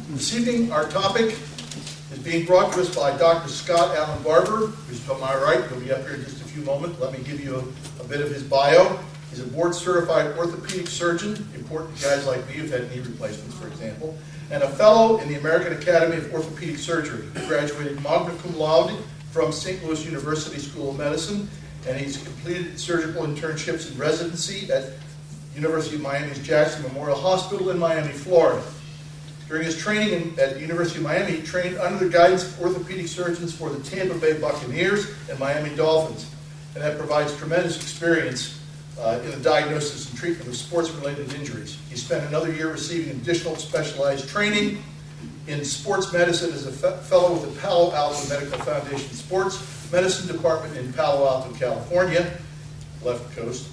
This evening, our topic is being brought to us by Dr. Scott Allen Barbour, who's to my right. He'll be up here in just a few moments. Let me give you a bit of his bio. He's a board-certified orthopedic surgeon, important to guys like me who've had knee replacements, for example, and a fellow in the American Academy of Orthopedic Surgery. He graduated magna cum laude from St. Louis University School of Medicine, and he's completed surgical internships and residency at University of Miami's Jackson Memorial Hospital in Miami, Florida. During his training at the University of Miami, he trained under the guidance of orthopedic surgeons for the Tampa Bay Buccaneers and Miami Dolphins, and that provides tremendous experience in the diagnosis and treatment of sports-related injuries. He spent another year receiving additional specialized training in sports medicine as a fellow with the Palo Alto Medical Foundation Sports Medicine Department in Palo Alto, California, left coast,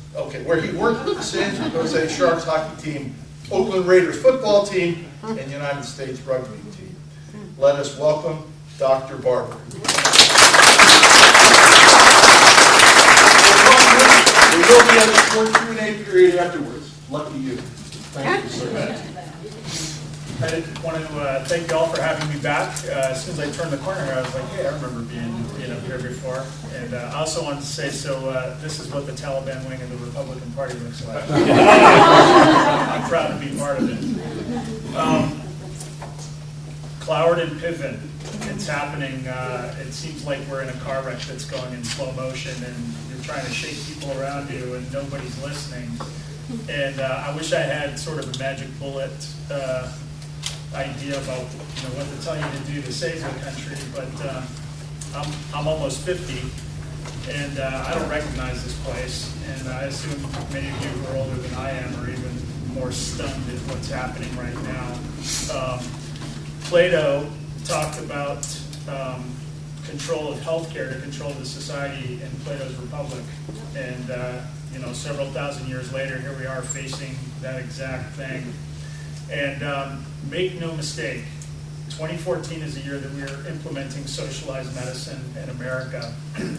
where he worked with the San Jose Sharks hockey team, Oakland Raiders football team, and United States rugby team. Let us welcome Dr. Barbour. We will be at a short Q&A period afterwards. Lucky you. Thank you so much. I want to thank you all for having me back. As soon as I turned the corner here, I was like, hey, I remember being up here before. And I also wanted to say, this is what the Taliban wing of the Republican Party looks like. I'm proud to be part of it. Cloward and Piven, it's happening. It seems like we're in a car wreck that's going in slow motion, and you're trying to shake people around you, and nobody's listening. And I wish I had sort of a magic bullet idea about what to tell you to do to save the country, but I'm almost 50, and I don't recognize this place, and I assume many of you who are older than I am are even more stunned at what's happening right now. Plato talked about control of healthcare to control the society in Plato's Republic, and several thousand years later, here we are facing that exact thing. And make no mistake, 2014 is the year that we are implementing socialized medicine in America.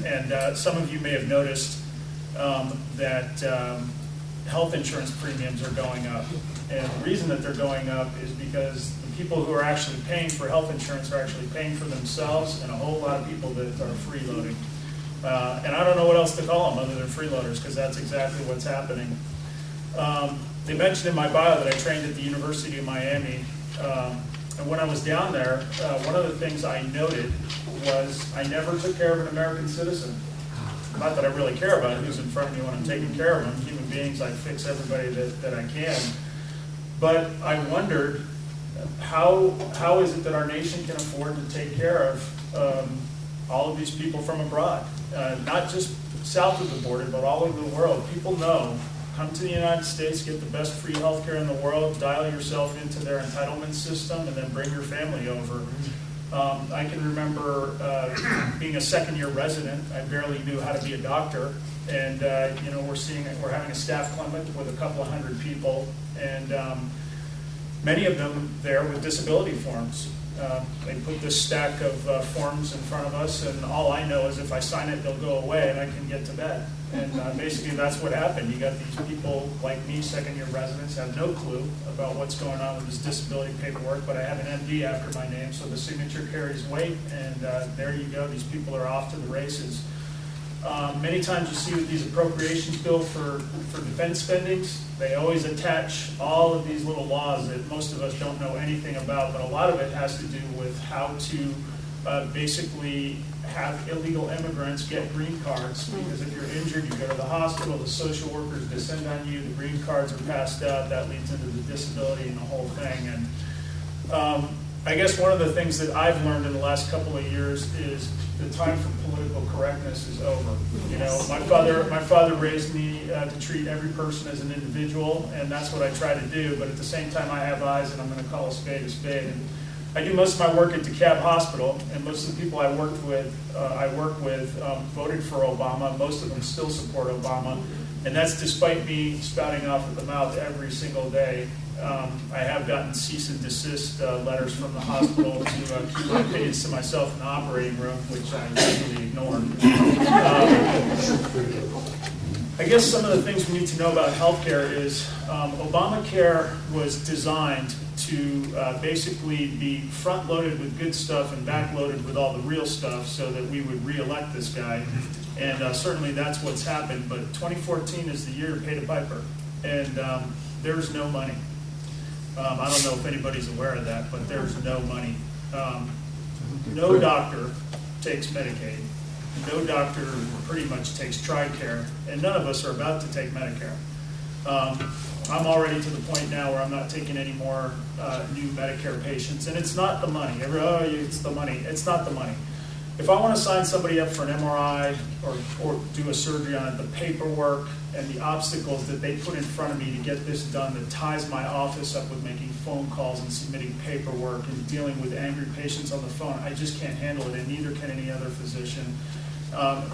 And some of you may have noticed that health insurance premiums are going up. And the reason that they're going up is because the people who are actually paying for health insurance are actually paying for themselves, and a whole lot of people that are freeloading. And I don't know what else to call them other than freeloaders, because that's exactly what's happening. They mentioned in my bio that I trained at the University of Miami. And when I was down there, one of the things I noted was I never took care of an American citizen. Not that I really care about who's in front of me when I'm taking care of them. Human beings, I fix everybody that I can. But I wondered, how is it that our nation can afford to take care of all of these people from abroad? Not just south of the border, but all over the world. People know, come to the United States, get the best free health care in the world, dial yourself into their entitlement system, and then bring your family over. I can remember being a second-year resident. I barely knew how to be a doctor, and we're having a staff clinic with a couple of hundred people, and many of them there with disability forms. They put this stack of forms in front of us, and all I know is if I sign it, they'll go away, and I can get to bed. And basically, that's what happened. You got these people like me, second-year residents, have no clue about what's going on with this disability paperwork, but I have an MD after my name, so the signature carries weight, and there you go. These people are off to the races. Many times you see with these appropriations bill for defense spendings, they always attach all of these little laws that most of us don't know anything about, but a lot of it has to do with how to basically have illegal immigrants get green cards, because if you're injured, you go to the hospital, the social workers descend on you, the green cards are passed out, that leads into the disability and the whole thing. And I guess one of the things that I've learned in the last couple of years is the time for political correctness is over. My father raised me to treat every person as an individual, and that's what I try to do, but at the same time I have eyes, and I'm going to call a spade a spade. And I do most of my work at DeKalb Hospital, and most of the people I work with voted for Obama. Most of them still support Obama, and that's despite me spouting off at the mouth every single day. I have gotten cease and desist letters from the hospital to keep my opinions to myself in the operating room, which I usually ignore. I guess some of the things we need to know about healthcare is Obamacare was designed to basically be front-loaded with good stuff and back-loaded with all the real stuff so that we would re-elect this guy. And certainly that's what's happened, but 2014 is the year to pay the piper. And there's no money. I don't know if anybody's aware of that, but there's no money. No doctor takes Medicaid. No doctor pretty much takes TRICARE, and none of us are about to take Medicare. I'm already to the point now where I'm not taking any more new Medicare patients, and it's not the money. It's the money. It's not the money. If I want to sign somebody up for an MRI or do a surgery on it, the paperwork and the obstacles that they put in front of me to get this done that ties my office up with making phone calls and submitting paperwork and dealing with angry patients on the phone, I just can't handle it, and neither can any other physician.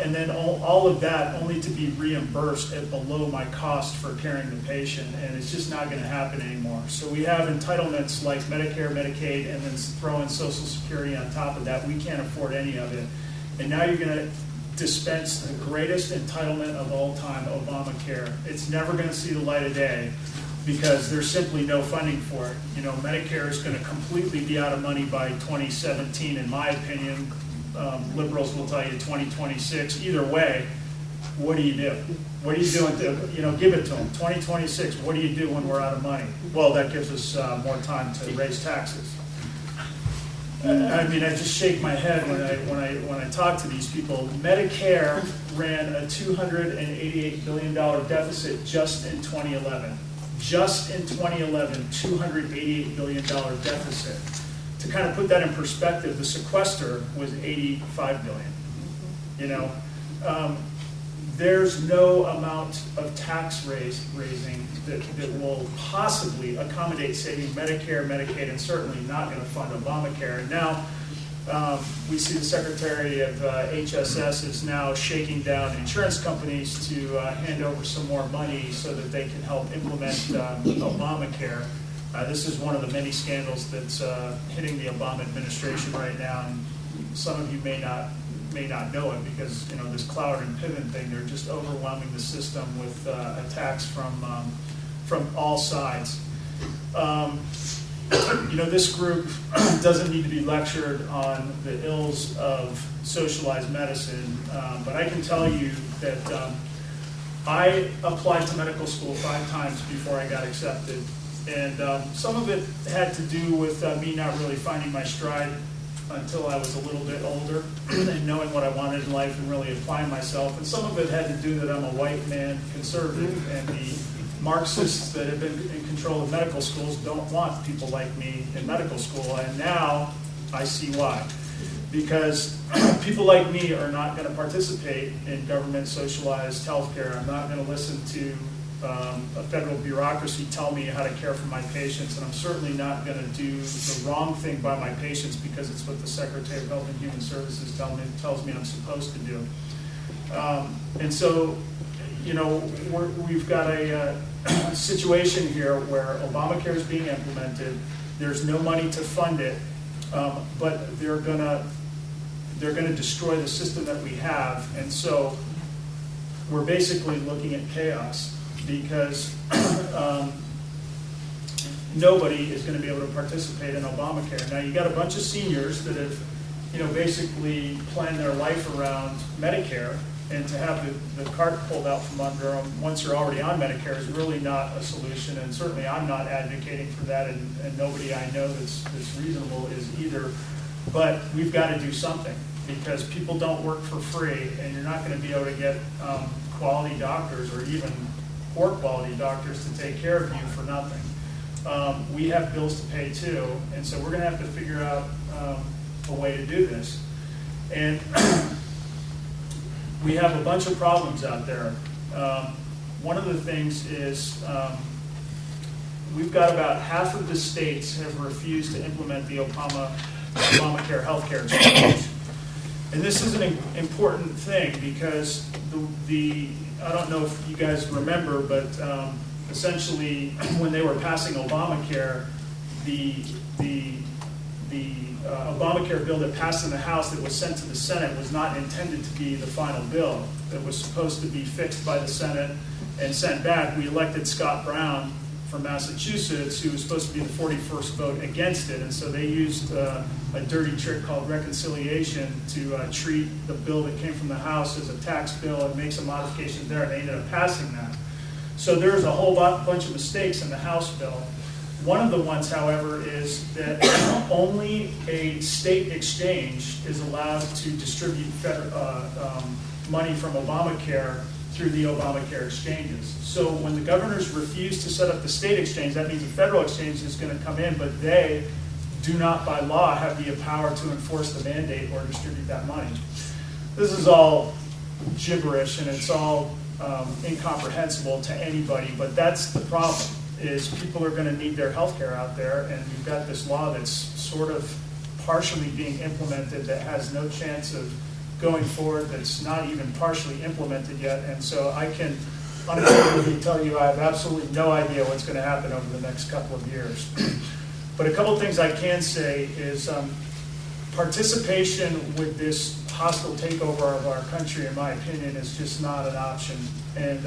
And then all of that only to be reimbursed at below my cost for caring the patient, and it's just not going to happen anymore. So we have entitlements like Medicare, Medicaid, and then throw in Social Security on top of that. We can't afford any of it. And now you're going to dispense the greatest entitlement of all time, Obamacare. It's never going to see the light of day because there's simply no funding for it. You know, Medicare is going to completely be out of money by 2017, in my opinion. Liberals will tell you 2026. Either way, what do you do? What are you doing to, give it to them? 2026, what do you do when we're out of money? Well, that gives us more time to raise taxes. I mean, I just shake my head when I talk to these people. Medicare ran a $288 billion deficit just in 2011. Just in 2011, $288 billion deficit. To kind of put that in perspective, the sequester was $85 billion. There's no amount of tax raising that will possibly accommodate saving Medicare, Medicaid, and certainly not going to fund Obamacare. And now we see the Secretary of HSS is now shaking down insurance companies to hand over some more money so that they can help implement Obamacare. This is one of the many scandals that's hitting the Obama administration right now, and some of you may not know it because this Cloward and Piven thing. They're just overwhelming the system with attacks from all sides. This group doesn't need to be lectured on the ills of socialized medicine, but I can tell you that I applied to medical school 5 times before I got accepted. And some of it had to do with me not really finding my stride until I was a little bit older and knowing what I wanted in life and really applying myself. And some of it had to do that I'm a white man conservative, and the Marxists that have been in control of medical schools don't want people like me in medical school. And now I see why. Because people like me are not going to participate in government socialized health care. I'm not going to listen to a federal bureaucracy tell me how to care for my patients, and I'm certainly not going to do the wrong thing by my patients because it's what the Secretary of Health and Human Services tells me I'm supposed to do. And so, we've got a situation here where Obamacare is being implemented. There's no money to fund it, but they're going to destroy the system that we have, and so we're basically looking at chaos. Because nobody is going to be able to participate in Obamacare. Now, you got a bunch of seniors that have, basically planned their life around Medicare, and to have the cart pulled out from under them once you're already on Medicare is really not a solution, and certainly I'm not advocating for that, and nobody I know that's reasonable is either. But we've got to do something, because people don't work for free, and you're not going to be able to get quality doctors or even poor quality doctors to take care of you for nothing. We have bills to pay too, and so we're going to have to figure out a way to do this. And we have a bunch of problems out there. One of the things is we've got about half of the states have refused to implement the Obamacare healthcare change. And this is an important thing because I don't know if you guys remember, but essentially when they were passing Obamacare, the Obamacare bill that passed in the House that was sent to the Senate was not intended to be the final bill. It was supposed to be fixed by the Senate and sent back. We elected Scott Brown from Massachusetts who was supposed to be the 41st vote against it, and so they used a dirty trick called reconciliation to treat the bill that came from the House as a tax bill and make some modifications there, and they ended up passing that. So there's a whole bunch of mistakes in the House bill. One of the ones, however, is that only a state exchange is allowed to distribute money from Obamacare through the Obamacare exchanges. So when the governors refuse to set up the state exchange, that means the federal exchange is going to come in, but they do not by law have the power to enforce the mandate or distribute that money. This is all gibberish and it's all incomprehensible to anybody, but that's the problem, is people are going to need their health care out there, and you've got this law that's sort of partially being implemented that has no chance of going forward, that's not even partially implemented yet, and so I can unequivocally tell you I have absolutely no idea what's going to happen over the next couple of years. But a couple of things I can say is participation with this hostile takeover of our country, in my opinion, is just not an option. And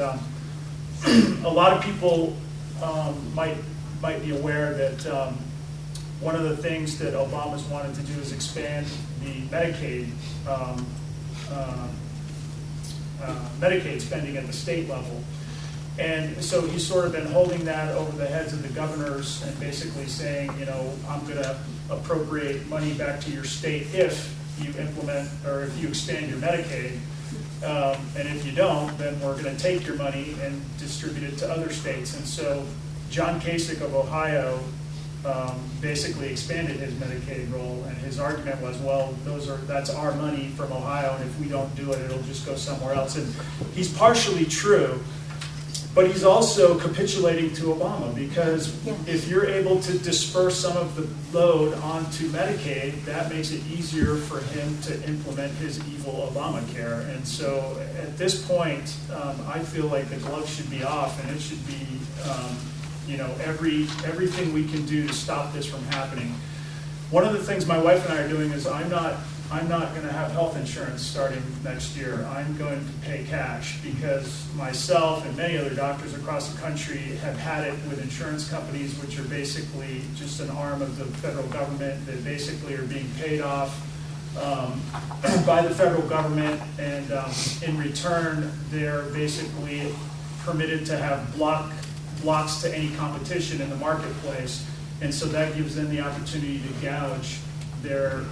a lot of people might be aware that one of the things that Obama's wanted to do is expand the Medicaid spending at the state level. And so he's sort of been holding that over the heads of the governors and basically saying, you know, I'm going to appropriate money back to your state if you implement or if you expand your Medicaid. And if you don't, then we're going to take your money and distribute it to other states. And so John Kasich of Ohio basically expanded his Medicaid role, and his argument was, well, that's our money from Ohio, and if we don't do it, it'll just go somewhere else. And he's partially true, but he's also capitulating to Obama, because if you're able to disperse some of the load onto Medicaid, that makes it easier for him to implement his evil Obamacare. And so at this point, I feel like the glove should be off, and it should be everything we can do to stop this from happening. One of the things my wife and I are doing is I'm not going to have health insurance starting next year. I'm going to pay cash, because myself and many other doctors across the country have had it with insurance companies, which are basically just an arm of the federal government that basically are being paid off by the federal government, and in return they're basically permitted to have blocks to any competition in the marketplace, and so that gives them the opportunity to gouge their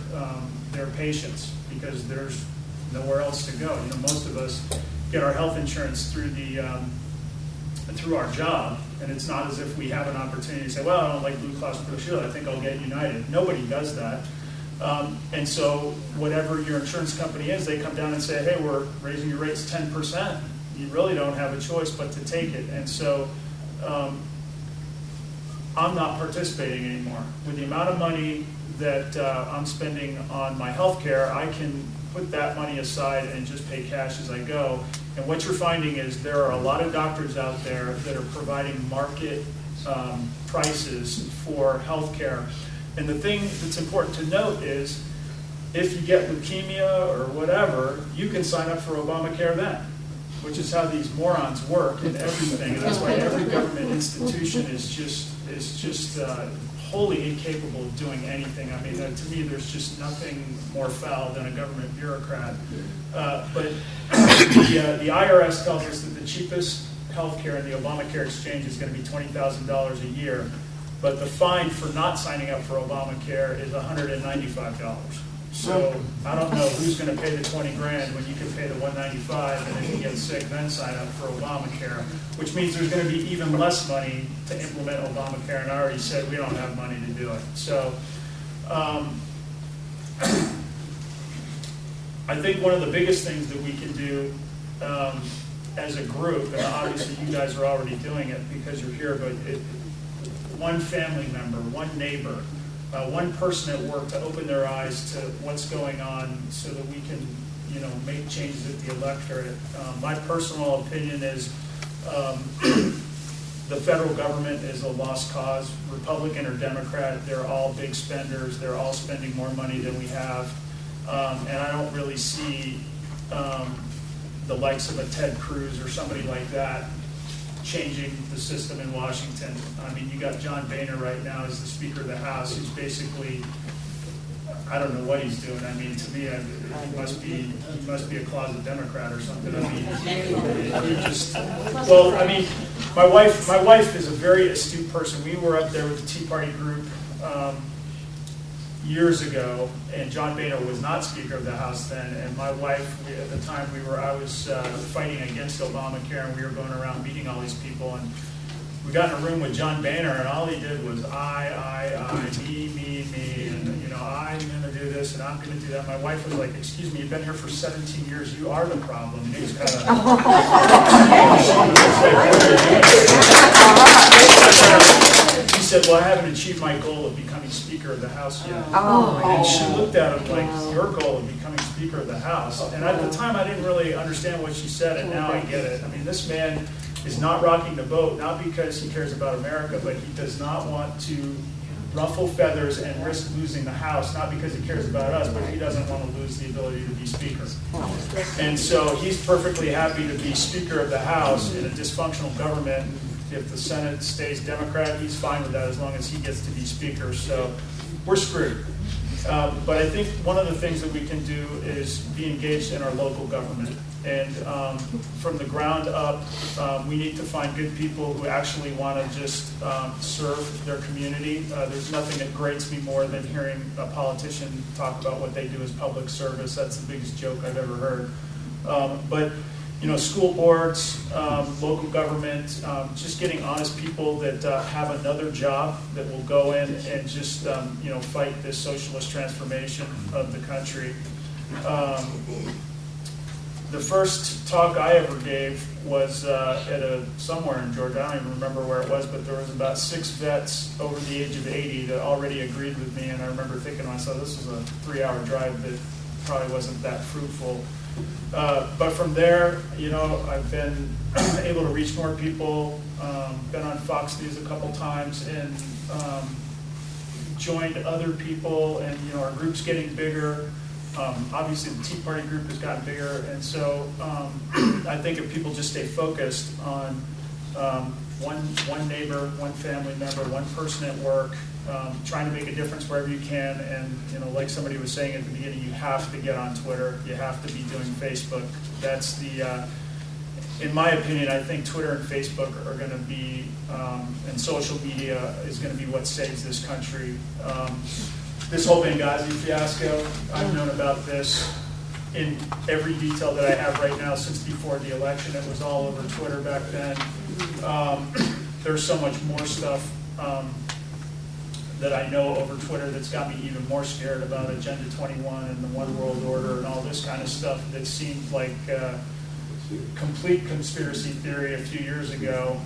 patients, because there's nowhere else to go. You know, most of us get our health insurance through our job, and it's not as if we have an opportunity to say, well, I don't like Blue Cross Blue Shield, I think I'll get United. Nobody does that. And so whatever your insurance company is, they come down and say, hey, we're raising your rates 10%. You really don't have a choice but to take it. And so I'm not participating anymore. With the amount of money that I'm spending on my health care, I can put that money aside and just pay cash as I go. And what you're finding is there are a lot of doctors out there that are providing market prices for health care. And the thing that's important to note is if you get leukemia or whatever, you can sign up for Obamacare then, which is how these morons work in everything. And that's why every government institution is just wholly incapable of doing anything. I mean, to me, there's just nothing more foul than a government bureaucrat. But the IRS tells us that the cheapest health care in the Obamacare exchange is going to be $20,000 a year, but the fine for not signing up for Obamacare is $195. So I don't know who's going to pay the 20 grand when you can pay the 195, and if you get sick, then sign up for Obamacare, which means there's going to be even less money to implement Obamacare, and I already said we don't have money to do it. So I think one of the biggest things that we can do as a group, and obviously you guys are already doing it because you're here, but one family member, one neighbor, one person at work to open their eyes to what's going on so that we can, make changes at the electorate. My personal opinion is the federal government is a lost cause. Republican or Democrat, they're all big spenders. They're all spending more money than we have. And I don't really see the likes of a Ted Cruz or somebody like that changing the system in Washington. I mean, you got John Boehner right now as the Speaker of the House, who's basically, I don't know what he's doing. I mean, to me, he must be a closet Democrat or something. I mean, he just, well, I mean, my wife is a very astute person. We were up there with the Tea Party group years ago, and John Boehner was not Speaker of the House then, and my wife, at the time I was fighting against Obamacare, and we were going around meeting all these people, and we got in a room with John Boehner, and all he did was me, and, you know, I'm going to do this, and I'm going to do that. My wife was like, excuse me, you've been here for 17 years, you are the problem. And he was kind of... He said, well, I haven't achieved my goal of becoming Speaker of the House yet. And she looked at him like, your goal of becoming Speaker of the House. And at the time, I didn't really understand what she said, and now I get it. I mean, this man is not rocking the boat, not because he cares about America, but he does not want to ruffle feathers and risk losing the House, not because he cares about us, but he doesn't want to lose the ability to be Speaker. And so he's perfectly happy to be Speaker of the House in a dysfunctional government. If the Senate stays Democrat, he's fine with that as long as he gets to be Speaker. So we're screwed. But I think one of the things that we can do is be engaged in our local government. And from the ground up, we need to find good people who actually want to just serve their community. There's nothing that grates me more than hearing a politician talk about what they do as public service. That's the biggest joke I've ever heard. But you know, school boards, local government, just getting honest people that have another job that will go in and just you know, fight this socialist transformation of the country. The first talk I ever gave was at somewhere in Georgia. I don't even remember where it was, but there was about 6 vets over the age of 80 that already agreed with me, and I remember thinking to myself, this is a 3-hour drive that probably wasn't that fruitful. But from there, you know, I've been able to reach more people, been on Fox News a couple times, and joined other people, and you know, our group's getting bigger. Obviously, the Tea Party group has gotten bigger, and so I think if people just stay focused on one neighbor, one family member, one person at work, trying to make a difference wherever you can, and you know, like somebody was saying at the beginning, you have to get on Twitter, you have to be doing Facebook. That's the, in my opinion, I think Twitter and Facebook are going to be, and social media is going to be what saves this country. This whole Benghazi fiasco, I've known about this in every detail that I have right now since before the election. It was all over Twitter back then. There's so much more stuff that I know over Twitter that's got me even more scared about Agenda 21 and the One World Order and all this kind of stuff that seemed like complete conspiracy theory a few years ago.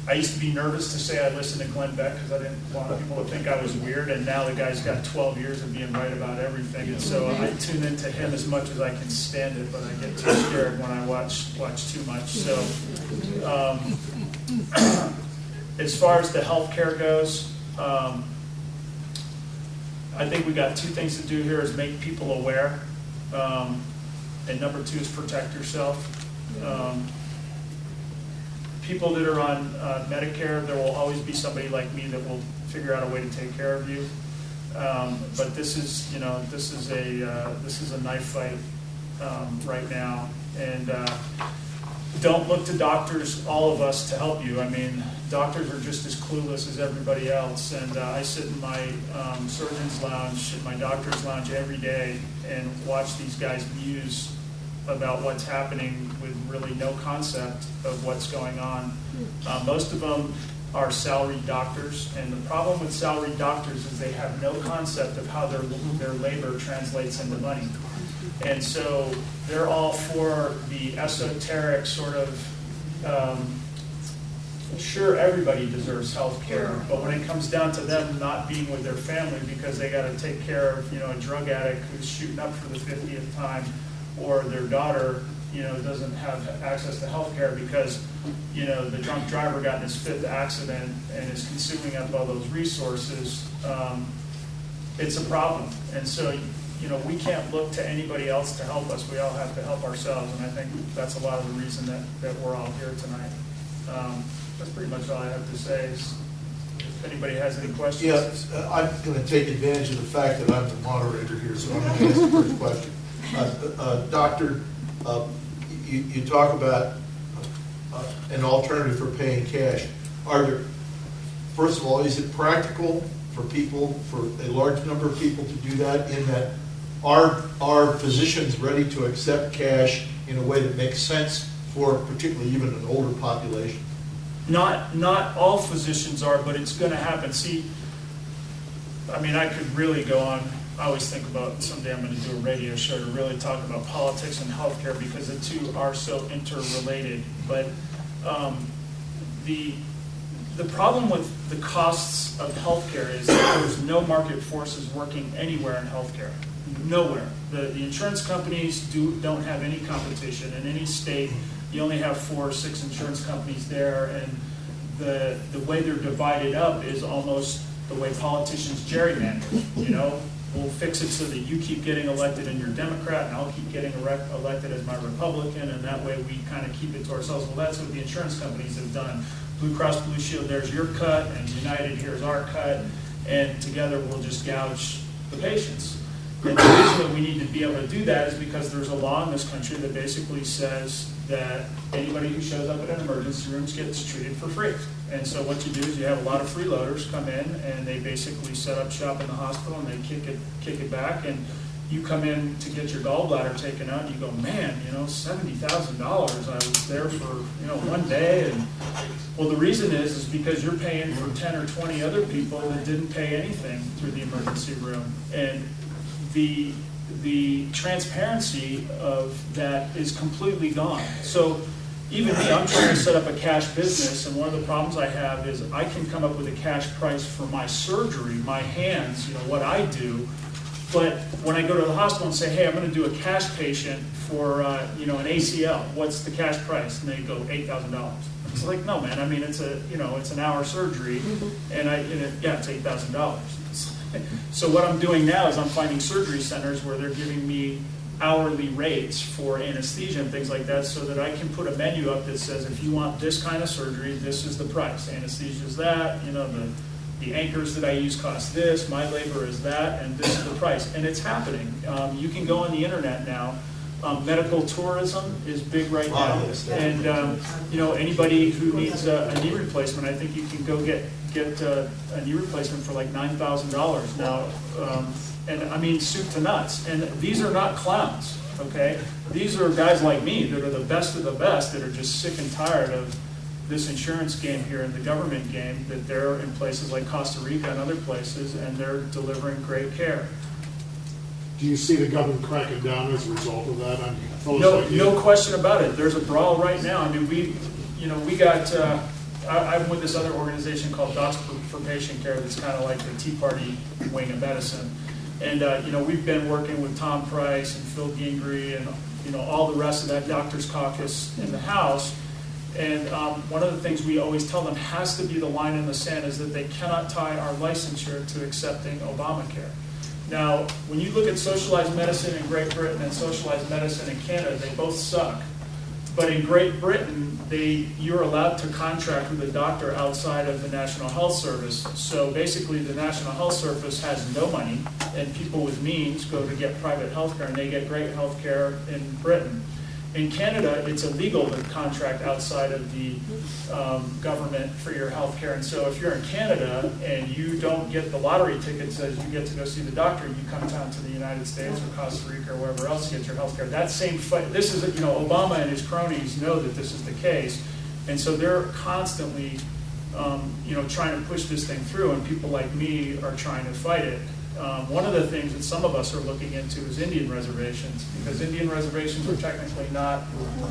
I used to be nervous to say I listened to Glenn Beck because I didn't want people to think I was weird, and now the guy's got 12 years of being right about everything, and so I tune into him as much as I can stand it, but I get too scared when I watch too much. So as far as the healthcare goes, I think we got 2 things to do here: is make people aware, and number 2 is protect yourself. People that are on Medicare, there will always be somebody like me that will figure out a way to take care of you. But this is, you know, this is a knife fight right now, and don't look to doctors, all of us, to help you. I mean, doctors are just as clueless as everybody else, and I sit in my surgeon's lounge, in my doctor's lounge every day, and watch these guys muse about what's happening with really no concept of what's going on. Most of them are salaried doctors, and the problem with salaried doctors is they have no concept of how their labor translates into money. And so they're all for the esoteric sort of, sure, everybody deserves health care, but when it comes down to them not being with their family because they got to take care of, you know, a drug addict who's shooting up for the 50th time, or their daughter, you know, doesn't have access to health care because, you know, the drunk driver got in his 5th accident and is consuming up all those resources, it's a problem. And so, you know, we can't look to anybody else to help us. We all have to help ourselves, and I think that's a lot of the reason that we're all here tonight. That's pretty much all I have to say. If anybody has any questions. Yes, I'm going to take advantage of the fact that I'm the moderator here, so I'm going to ask the first question. Doctor, you talk about an alternative for paying cash. First of all, is it practical for people, for a large number of people to do that, in that are physicians ready to accept cash in a way that makes sense for particularly even an older population? Not all physicians are, but it's going to happen. See, I mean, I could really go on. I always think about someday I'm going to do a radio show to really talk about politics and healthcare, because the two are so interrelated. But the problem with the costs of healthcare is that there's no market forces working anywhere in healthcare. Nowhere. The insurance companies don't have any competition in any state. You only have 4 or 6 insurance companies there, and the way they're divided up is almost the way politicians gerrymander. You know, we'll fix it so that you keep getting elected and you're Democrat, and I'll keep getting elected as my Republican, and that way we kind of keep it to ourselves. Well, that's what the insurance companies have done. Blue Cross Blue Shield, there's your cut, and United, here's our cut, and together we'll just gouge the patients. And the reason that we need to be able to do that is because there's a law in this country that basically says that anybody who shows up at an emergency room gets treated for free. And so what you do is you have a lot of freeloaders come in, and they basically set up shop in the hospital, and they kick it back, and you come in to get your gallbladder taken out, and you go, man, $70,000. I was there for, one day. And well, the reason is because you're paying for 10 or 20 other people that didn't pay anything through the emergency room. And the transparency of that is completely gone. So even me, I'm trying to set up a cash business, and one of the problems I have is I can come up with a cash price for my surgery, my hands, what I do. But when I go to the hospital and say, hey, I'm going to do a cash patient for an ACL, what's the cash price? And they go $8,000. It's like, no, man. I mean, it's an hour surgery, and it's $8,000. So what I'm doing now is I'm finding surgery centers where they're giving me hourly rates for anesthesia and things like that, so that I can put a menu up that says, if you want this kind of surgery, this is the price. Anesthesia is that, the anchors that I use cost this, my labor is that, and this is the price. And it's happening. You can go on the internet now. Medical tourism is big right now. And anybody who needs a knee replacement, I think you can go get a knee replacement for like $9,000 now. And I mean, soup to nuts. And these are not clowns, okay? These are guys like me that are the best of the best, that are just sick and tired of this insurance game here and the government game, that they're in places like Costa Rica and other places, and they're delivering great care. Do you see the government cracking down as a result of that? No question about it. There's a brawl right now. I mean, we got. I'm with this other organization called Docs for Patient Care. That's kind of like the Tea Party wing of medicine. And we've been working with Tom Price and Phil Gingrey and all the rest of that Doctors Caucus in the House. And one of the things we always tell them has to be the line in the sand is that they cannot tie our licensure to accepting Obamacare. Now, when you look at socialized medicine in Great Britain and socialized medicine in Canada, they both suck. But in Great Britain, you're allowed to contract with a doctor outside of the National Health Service. So basically, the National Health Service has no money, and people with means go to get private health care, and they get great health care in Britain. In Canada, it's illegal to contract outside of the government for your health care. And so if you're in Canada and you don't get the lottery ticket as you get to go see the doctor, you come down to the United States or Costa Rica or wherever else to get your health care. That same fight, this is, Obama and his cronies know that this is the case. And so they're constantly, trying to push this thing through, and people like me are trying to fight it. One of the things that some of us are looking into is Indian reservations, because Indian reservations are technically not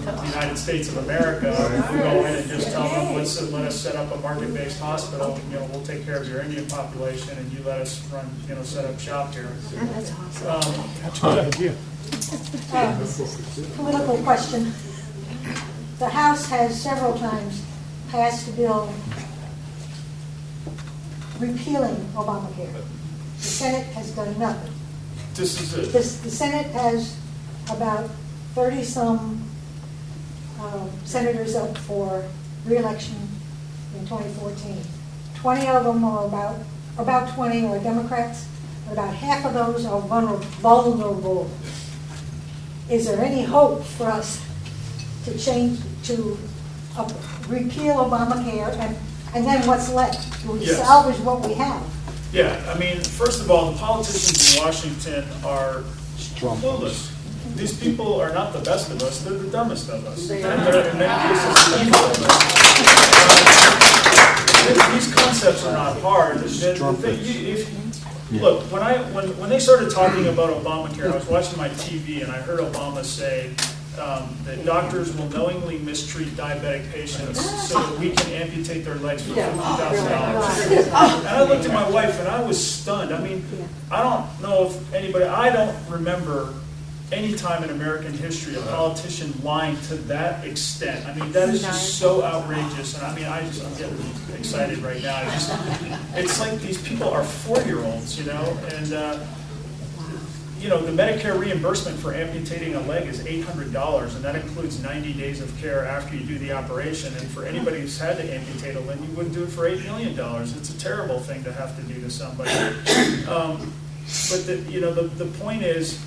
the United States of America. If we go in and just tell them, let us set up a market-based hospital, we'll take care of your Indian population, and you let us run, set up shop here. That's awesome. That's a good idea. Political question. The House has several times passed a bill repealing Obamacare. The Senate has done nothing. This is it. The Senate has about 30-some senators up for re-election in 2014. 20 of them are about 20 are Democrats, but about half of those are vulnerable. Is there any hope for us to change, to repeal Obamacare, and then what's left? Do we Yes. salvage what we have? Yeah, I mean, first of all, the politicians in Washington are clueless. These people are not the best of us, they're the dumbest of us. And they're in many cases the evil of us. These concepts are not hard. Look, when they started talking about Obamacare, I was watching my TV and I heard Obama say that doctors will knowingly mistreat diabetic patients so that we can amputate their legs for $50,000. And I looked at my wife and I was stunned. I mean, I don't know if anybody, I don't remember any time in American history a politician lying to that extent. I mean, that is just so outrageous. And I mean, I'm getting excited right now. It's like these people are 4-year-olds, you know, and you know, the Medicare reimbursement for amputating a leg is $800, and that includes 90 days of care after you do the operation. And for anybody who's had to amputate a limb, you wouldn't do it for $8 million. It's a terrible thing to have to do to somebody. But the point is,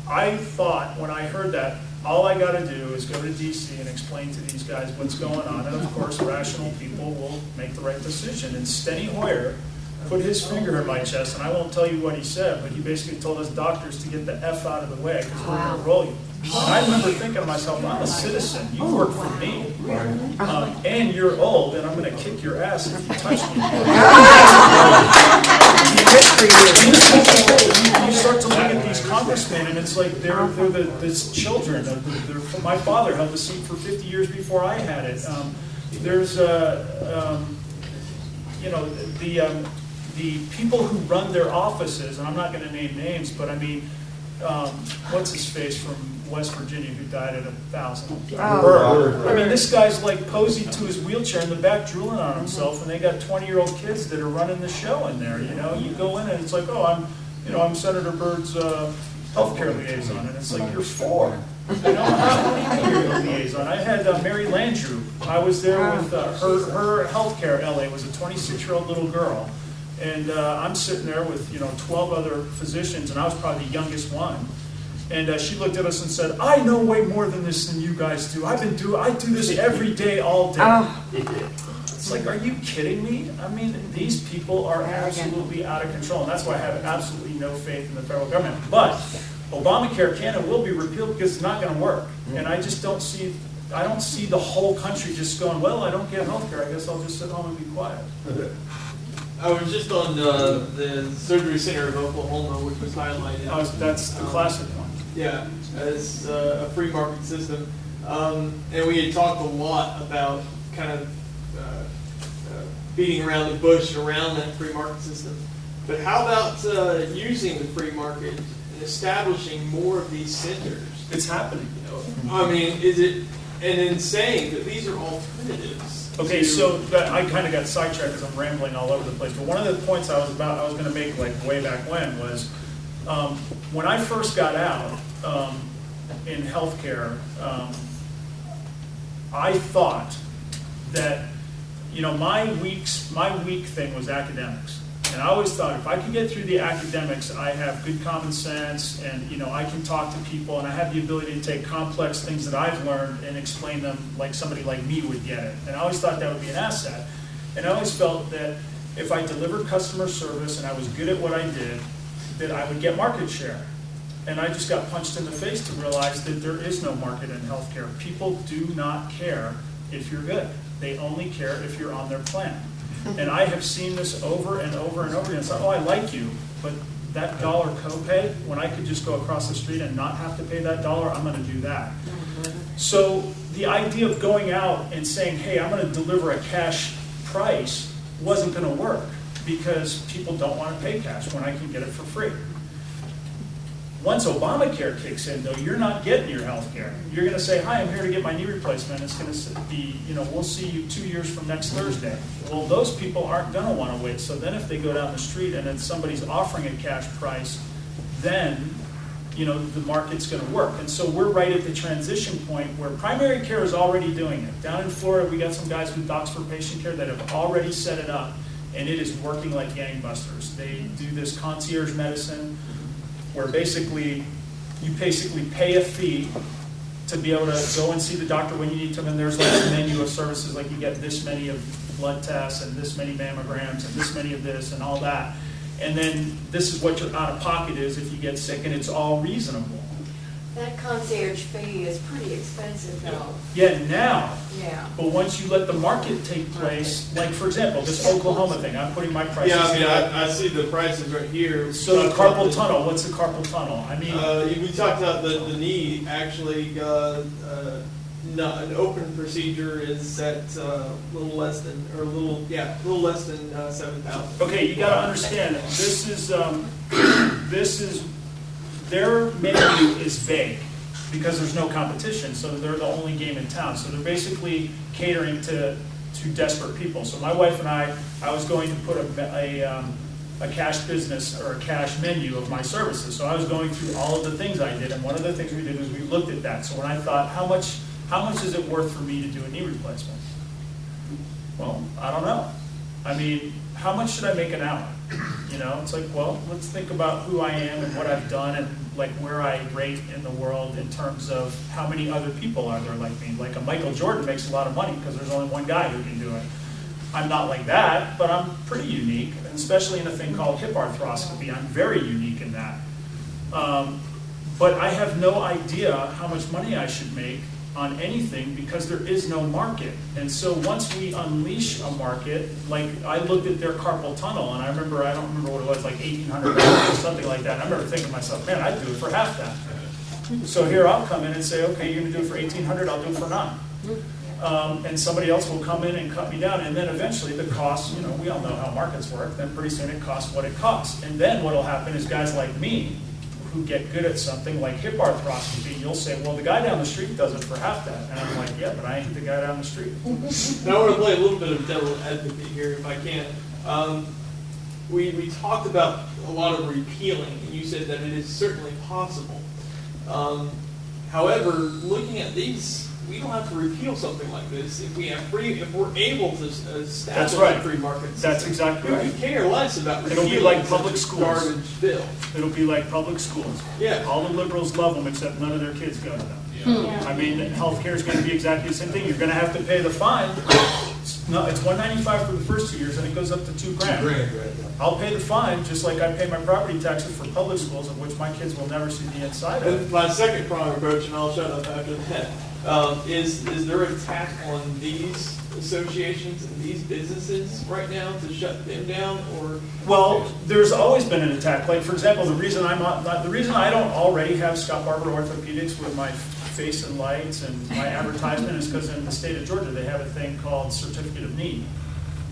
I thought when I heard that, all I got to do is go to D.C. and explain to these guys what's going on, and of course, rational people will make the right decision. And Steny Hoyer put his finger in my chest, and I won't tell you what he said, but he basically told us doctors to get the F out of the way because we're going to roll you. And I remember thinking to myself, I'm a citizen, you work for me, and you're old, and I'm going to kick your ass if you touch me. You start to look at these congressmen, and it's like they're the children. My father held the seat for 50 years before I had it. There's the people who run their offices, and I'm not going to name names, but I mean, what's his face from West Virginia who died at 1,000? Barbour. I mean, this guy's like posing to his wheelchair in the back, drooling on himself, and they got 20-year-old kids that are running the show in there. You know, you go in and it's like, oh, I'm Senator Byrd's healthcare liaison, and it's like you're 4. You know, how do you mean you're the liaison? I had Mary Landrew. I was there with her healthcare LA was a 26-year-old little girl. And I'm sitting there with 12 other physicians, and I was probably the youngest one. And she looked at us and said, "I know way more than this than you guys do. I do this every day, all day." It's like, are you kidding me? I mean, these people are absolutely out of control, and that's why I have absolutely no faith in the federal government. But Obamacare can and will be repealed because it's not going to work, and I just don't see. I don't see the whole country just going, well, I don't get health care. I guess I'll just sit home and be quiet. I was just on the Surgery Center of Oklahoma, which was highlighted. That's the classic one. Yeah, as a free market system. And we had talked a lot about kind of beating around the bush around that free market system. But how about using the free market and establishing more of these centers? It's happening. I mean, is it, and then saying that these are alternatives. Okay, so I kind of got sidetracked because I'm rambling all over the place. But one of the points I was going to make like way back when was when I first got out in healthcare, I thought that my weak thing was academics. And I always thought if I could get through the academics, I have good common sense, and I can talk to people, and I have the ability to take complex things that I've learned and explain them like somebody like me would get it. And I always thought that would be an asset. And I always felt that if I delivered customer service and I was good at what I did, that I would get market share. And I just got punched in the face to realize that there is no market in healthcare. People do not care if you're good. They only care if you're on their plan. And I have seen this over and over and over again. It's like, oh, I like you, but that dollar copay, when I could just go across the street and not have to pay that dollar, I'm going to do that. So the idea of going out and saying, hey, I'm going to deliver a cash price wasn't going to work because people don't want to pay cash when I can get it for free. Once Obamacare kicks in, though, you're not getting your health care. You're going to say, hi, I'm here to get my knee replacement. It's going to be, we'll see you 2 years from next Thursday. Well, those people aren't going to want to wait. So then if they go down the street and then somebody's offering a cash price, then the market's going to work. And so we're right at the transition point where primary care is already doing it. Down in Florida, we got some guys with Docs for Patient Care that have already set it up, and it is working like gangbusters. They do this concierge medicine where basically you pay a fee to be able to go and see the doctor when you need to, and there's like a menu of services, like you get this many of blood tests and this many mammograms and this many of this and all that. And then this is what your out-of-pocket is if you get sick, and it's all reasonable. That concierge fee is pretty expensive though. Yeah, now. Yeah. But once you let the market take place, like for example, this Oklahoma thing, I'm putting my prices. Yeah, I mean, in. I see the prices right here. So the carpal tunnel, what's the carpal tunnel? I mean, We talked about the knee, actually, an open procedure is at a little less than, or a little less than 7,000. okay, you gotta understand, this is, their menu is vague because there's no competition, so they're the only game in town. So they're basically catering to desperate people. So my wife and I was going to put a cash business or a cash menu of my services. So I was going through all of the things I did, and one of the things we did was we looked at that. So when I thought, how much is it worth for me to do a knee replacement? Well, I don't know. I mean, how much should I make an hour? It's like, well, let's think about who I am and what I've done and like where I rate in the world in terms of how many other people are there like me. Like a Michael Jordan makes a lot of money because there's only one guy who can do it. I'm not like that, but I'm pretty unique, and especially in a thing called hip arthroscopy. I'm very unique in that. But I have no idea how much money I should make on anything because there is no market. And so once we unleash a market, like I looked at their carpal tunnel, and I don't remember what it was, like $1,800 or something like that. And I remember thinking to myself, man, I'd do it for half that. So here I'll come in and say, okay, you're gonna do it for $1,800, I'll do it for $9. And somebody else will come in and cut me down, and then eventually the cost, we all know how markets work, then pretty soon it costs what it costs. And then what'll happen is guys like me, who get good at something like hip arthroscopy, you'll say, well, the guy down the street does it for half that. And I'm like, yeah, but I ain't the guy down the street. Now I want to play a little bit of devil advocate here, if I can. We talked about a lot of repealing, and you said that it is certainly possible. However, looking at these, we don't have to repeal something like this if we're able to establish That's right. a free market system. That's exactly right. We care less about It'll repealing be like such public a schools. garbage bill. It'll be like public schools. Yeah. All the liberals love them, except none of their kids go to them. Yeah. I mean, healthcare is going to be exactly the same thing. You're going to have to pay the fine. No, it's $195 for the first 2 years, and it goes up to $2,000. Right, yeah. I'll pay the fine, just like I pay my property taxes for public schools, of which my kids will never see the inside of. And my second prong approach, and I'll shut up after that, is there an attack on these associations and these businesses right now to shut them down, or? Well, there's always been an attack. Like, for example, the reason I don't already have Scott Barbour Orthopaedics with my face and lights and my advertisement is because in the state of Georgia they have a thing called certificate of need.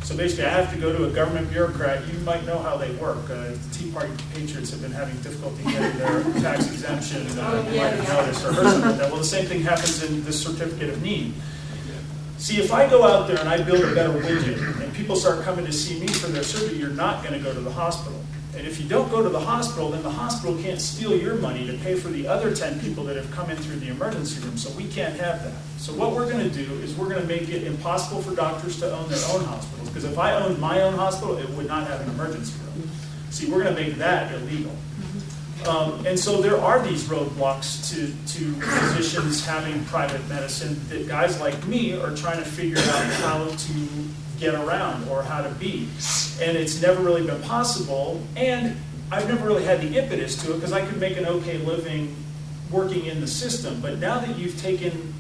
So basically, I have to go to a government bureaucrat. You might know how they work. The Tea Party patriots have been having difficulty getting their tax exemption. You might have noticed or heard something like that. Well, the same thing happens in the certificate of need. See, if I go out there and I build a better widget and people start coming to see me for their surgery, you're not going to go to the hospital. And if you don't go to the hospital, then the hospital can't steal your money to pay for the other 10 people that have come in through the emergency room. So we can't have that. So what we're going to do is we're going to make it impossible for doctors to own their own hospitals. Because if I owned my own hospital, it would not have an emergency room. See, we're going to make that illegal. And so there are these roadblocks to physicians having private medicine that guys like me are trying to figure out how to get around or how to be. And it's never really been possible, and I've never really had the impetus to it because I could make an okay living working in the system. But now that you've taken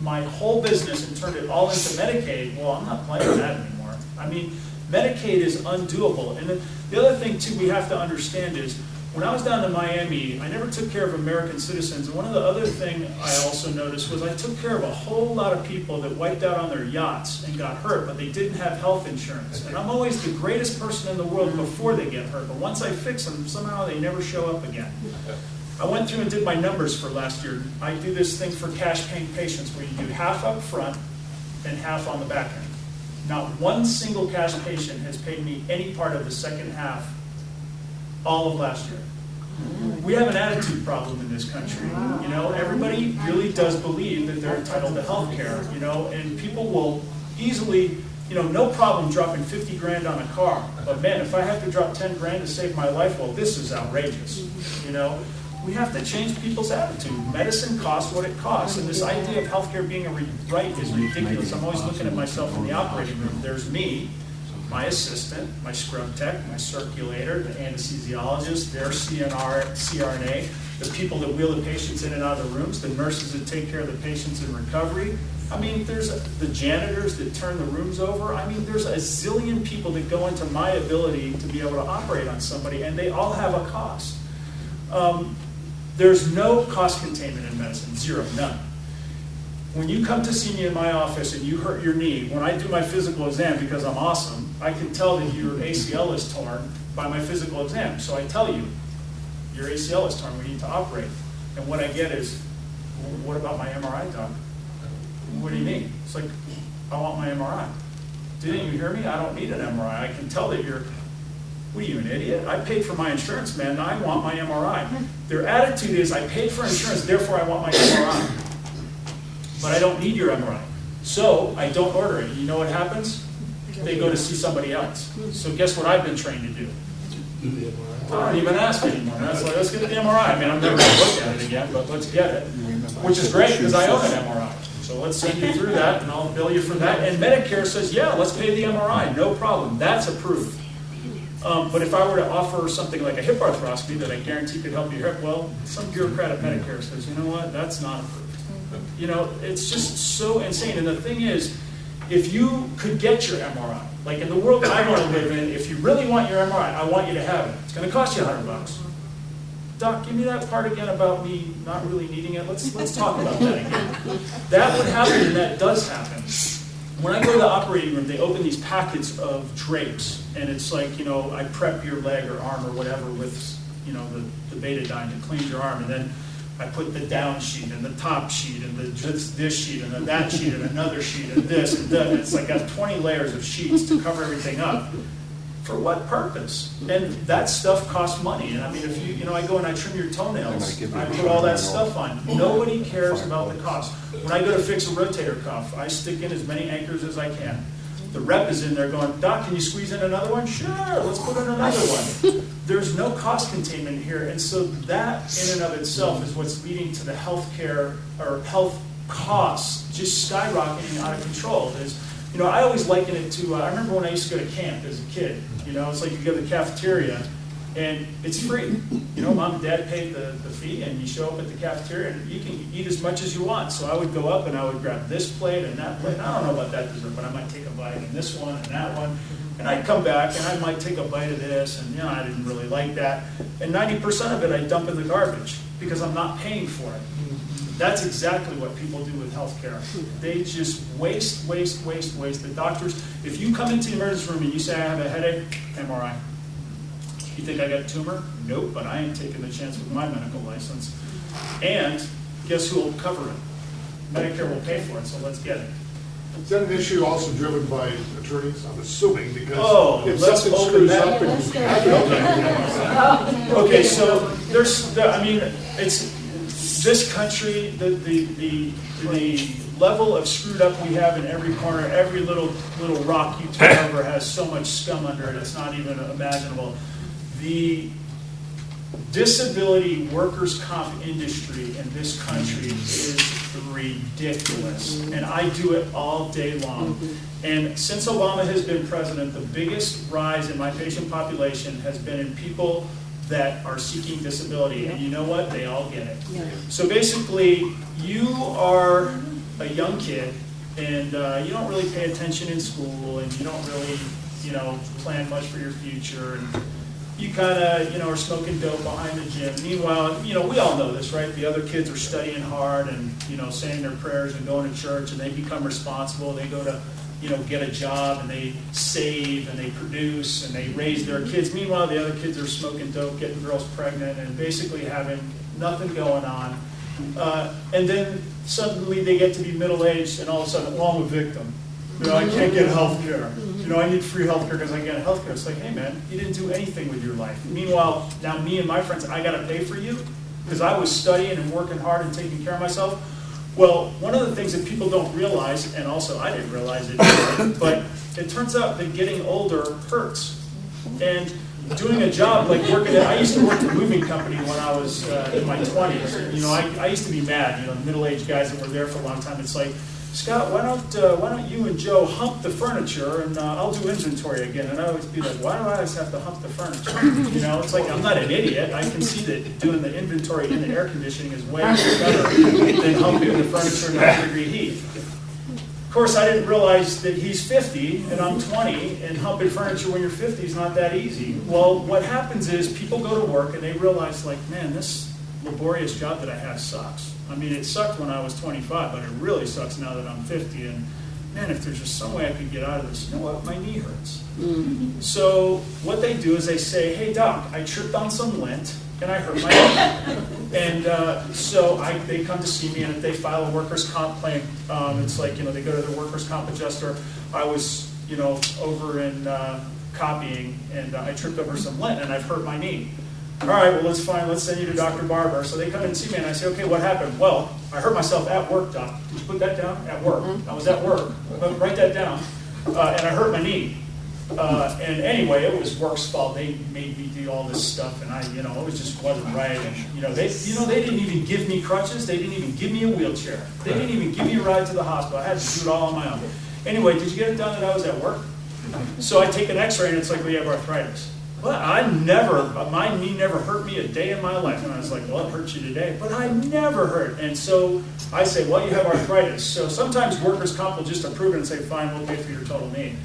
my whole business and turned it all into Medicaid, well, I'm not playing that anymore. I mean, Medicaid is undoable. And the other thing, too, we have to understand is when I was down in Miami, I never took care of American citizens. And one of the other things I also noticed was I took care of a whole lot of people that wiped out on their yachts and got hurt, but they didn't have health insurance. And I'm always the greatest person in the world before they get hurt. But once I fix them, somehow they never show up again. I went through and did my numbers for last year. I do this thing for cash paying patients where you do half up front and half on the back end. Not one single cash patient has paid me any part of the second half all of last year. we have an attitude problem in this country. You know, everybody really does believe that they're entitled to health care, you know, and people will easily, you know, no problem dropping 50 grand on a car. But man, if I have to drop 10 grand to save my life, well, this is outrageous, you know. We have to change people's attitude. Medicine costs what it costs, and this idea of healthcare being a right is ridiculous. I'm always looking at myself in the operating room. There's me, my assistant, my scrub tech, my circulator, the anesthesiologist, their CRNA, the people that wheel the patients in and out of the rooms, the nurses that take care of the patients in recovery. I mean, there's the janitors that turn the rooms over. I mean, there's a zillion people that go into my ability to be able to operate on somebody, and they all have a cost. There's no cost containment in medicine, zero, none. When you come to see me in my office and you hurt your knee, when I do my physical exam, because I'm awesome, I can tell that your ACL is torn by my physical exam. So I tell you, your ACL is torn, we need to operate. And what I get is, what about my MRI, doc? What do you mean? It's like, I want my MRI. Didn't you hear me? I don't need an MRI. I can tell that you're, what are you, an idiot? I paid for my insurance, man. I want my MRI. Their attitude is, I paid for insurance, therefore I want my MRI. But I don't need your MRI. So I don't order it. You know what happens? They go to see somebody else. So guess what I've been trained to do? I don't even ask anymore. That's like, let's get the MRI. I mean, I'm never going to look at it again, but let's get it. Which is great, because I own an MRI. So let's send you through that, and I'll bill you for that. And Medicare says, yeah, let's pay the MRI. No problem. That's approved. But if I were to offer something like a hip arthroscopy that I guarantee could help your hip, well, some bureaucrat at Medicare says, you know what, that's not approved. You know, it's just so insane. And the thing is, if you could get your MRI, like in the world that I want to live in, if you really want your MRI, I want you to have it. It's going to cost you $100. Doc, give me that part again about me not really needing it. Let's talk about that again. That would happen, and that does happen. When I go to the operating room, they open these packets of drapes, and it's like, you know, I prep your leg or arm or whatever with, you know, the betadine to clean your arm, and then I put the down sheet and the top sheet and this sheet and then that sheet and another sheet and this and that. It's like got 20 layers of sheets to cover everything up. For what purpose? And that stuff costs money. And I mean, if you know, I go and I trim your toenails, I put all that stuff on. Nobody cares about the cost. When I go to fix a rotator cuff, I stick in as many anchors as I can. The rep is in there going, Doc, can you squeeze in another one? Sure, let's put in another one. There's no cost containment here. And so that in and of itself is what's leading to the healthcare or health costs just skyrocketing out of control. Is, you know, I always liken it to, I remember when I used to go to camp as a kid. You know, it's like you go to the cafeteria and it's free. You know, mom and dad paid the fee, and you show up at the cafeteria and you can eat as much as you want. So I would go up and I would grab this plate and that plate. I don't know about that dessert, but I might take a bite of this one and that one. And I'd come back and I might take a bite of this, and you know, I didn't really like that. And 90% of it I dump in the garbage because I'm not paying for it. That's exactly what people do with healthcare. They just waste. The doctors, if you come into the emergency room and you say, I have a headache, MRI. You think I got a tumor? Nope, but I ain't taking the chance with my medical license. And guess who will cover it? Medicare will pay for it, so let's get it. Is that an issue also driven by attorneys? I'm assuming, because if let's something open screws that. up and Okay, so there's, I mean, it's this country, the level of screwed up we have in every corner, every little rock you turn over has so much scum under it, it's not even imaginable. The disability workers' comp industry in this country is ridiculous, and I do it all day long. And since Obama has been president, the biggest rise in my patient population has been in people that are seeking disability, and you know what? They all get it. So basically, you are a young kid, and you don't really pay attention in school, and you don't really, you know, plan much for your future, and you kind of, you know, are smoking dope behind the gym. Meanwhile, you know, we all know this, right? The other kids are studying hard and, you know, saying their prayers and going to church, and they become responsible. They go to, you know, get a job, and they save, and they produce, and they raise their kids. Meanwhile, the other kids are smoking dope, getting girls pregnant, and basically having nothing going on. And then suddenly they get to be middle-aged, and all of a sudden, well, I'm a victim. You know, I can't get health care. you know, I need free healthcare because I get healthcare. It's like, hey man, you didn't do anything with your life. Meanwhile, now me and my friends, I gotta pay for you because I was studying and working hard and taking care of myself. Well, one of the things that people don't realize, and also I didn't realize it either, but it turns out that getting older hurts. And doing a job like working I used to work at a moving company when I was in my 20s. And, you know, I used to be mad, you know, the middle-aged guys that were there for a long time. It's like, Scott, why don't you and Joe hump the furniture and I'll do inventory again. And I always be like, why do I always have to hump the furniture? You know, it's like, I'm not an idiot. I can see that doing the inventory in the air conditioning is way better than humping the furniture in 100-degree heat. Of course, I didn't realize that he's 50 and I'm 20, and humping furniture when you're 50 is not that easy. Well, what happens is people go to work and they realize, like, man, this laborious job that I have sucks. I mean, it sucked when I was 25, but it really sucks now that I'm 50. And man, if there's just some way I could get out of this, you know what, my knee hurts. So what they do is they say, hey doc, I tripped on some lint and I hurt my knee. And so they come to see me, and if they file a workers' comp claim, it's like, you know, they go to their workers' comp adjuster. I was, you know, over in copying, and I tripped over some lint and I've hurt my knee. All right, well, that's fine. Let's send you to Dr. Barbour. So they come in and see me, and I say, okay, what happened? Well, I hurt myself at work, doc. Did you put that down? At work. I was at work. But write that down. And I hurt my knee. And anyway, it was work's fault. They made me do all this stuff, and it just wasn't right. And they didn't even give me crutches. They didn't even give me a wheelchair. They didn't even give me a ride to the hospital. I had to do it all on my own. Anyway, did you get it done that I was at work? So I take an X-ray, and it's like, we have arthritis. Well, my knee never hurt me a day in my life. And I was like, well, it hurt you today. But I never hurt. And so I say, well, you have arthritis. So sometimes workers' comp will just approve it and say, fine, we'll pay for your total knee.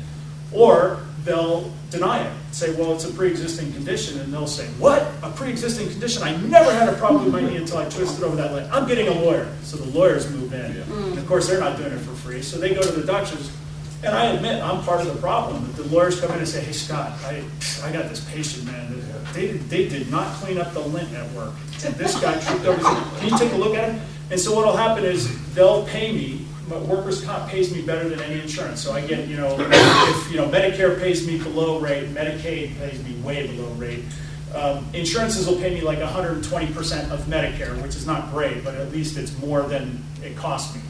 Or they'll deny it. Say, well, it's a pre-existing condition. And they'll say, what? A pre-existing condition? I never had a problem with my knee until I twisted over that leg. I'm getting a lawyer. So the lawyers move in. And of course, they're not doing it for free. So they go to the doctors. And I admit, I'm part of the problem. That the lawyers come in and say, hey, Scott, I got this patient, man. They did not clean up the lint at work. And this guy tripped over. Can you take a look at him? And so what will happen is they'll pay me. Workers' comp pays me better than any insurance. So I get, if Medicare pays me below rate, Medicaid pays me way below rate. Insurances will pay me like 120% of Medicare, which is not great, but at least it's more than it cost me.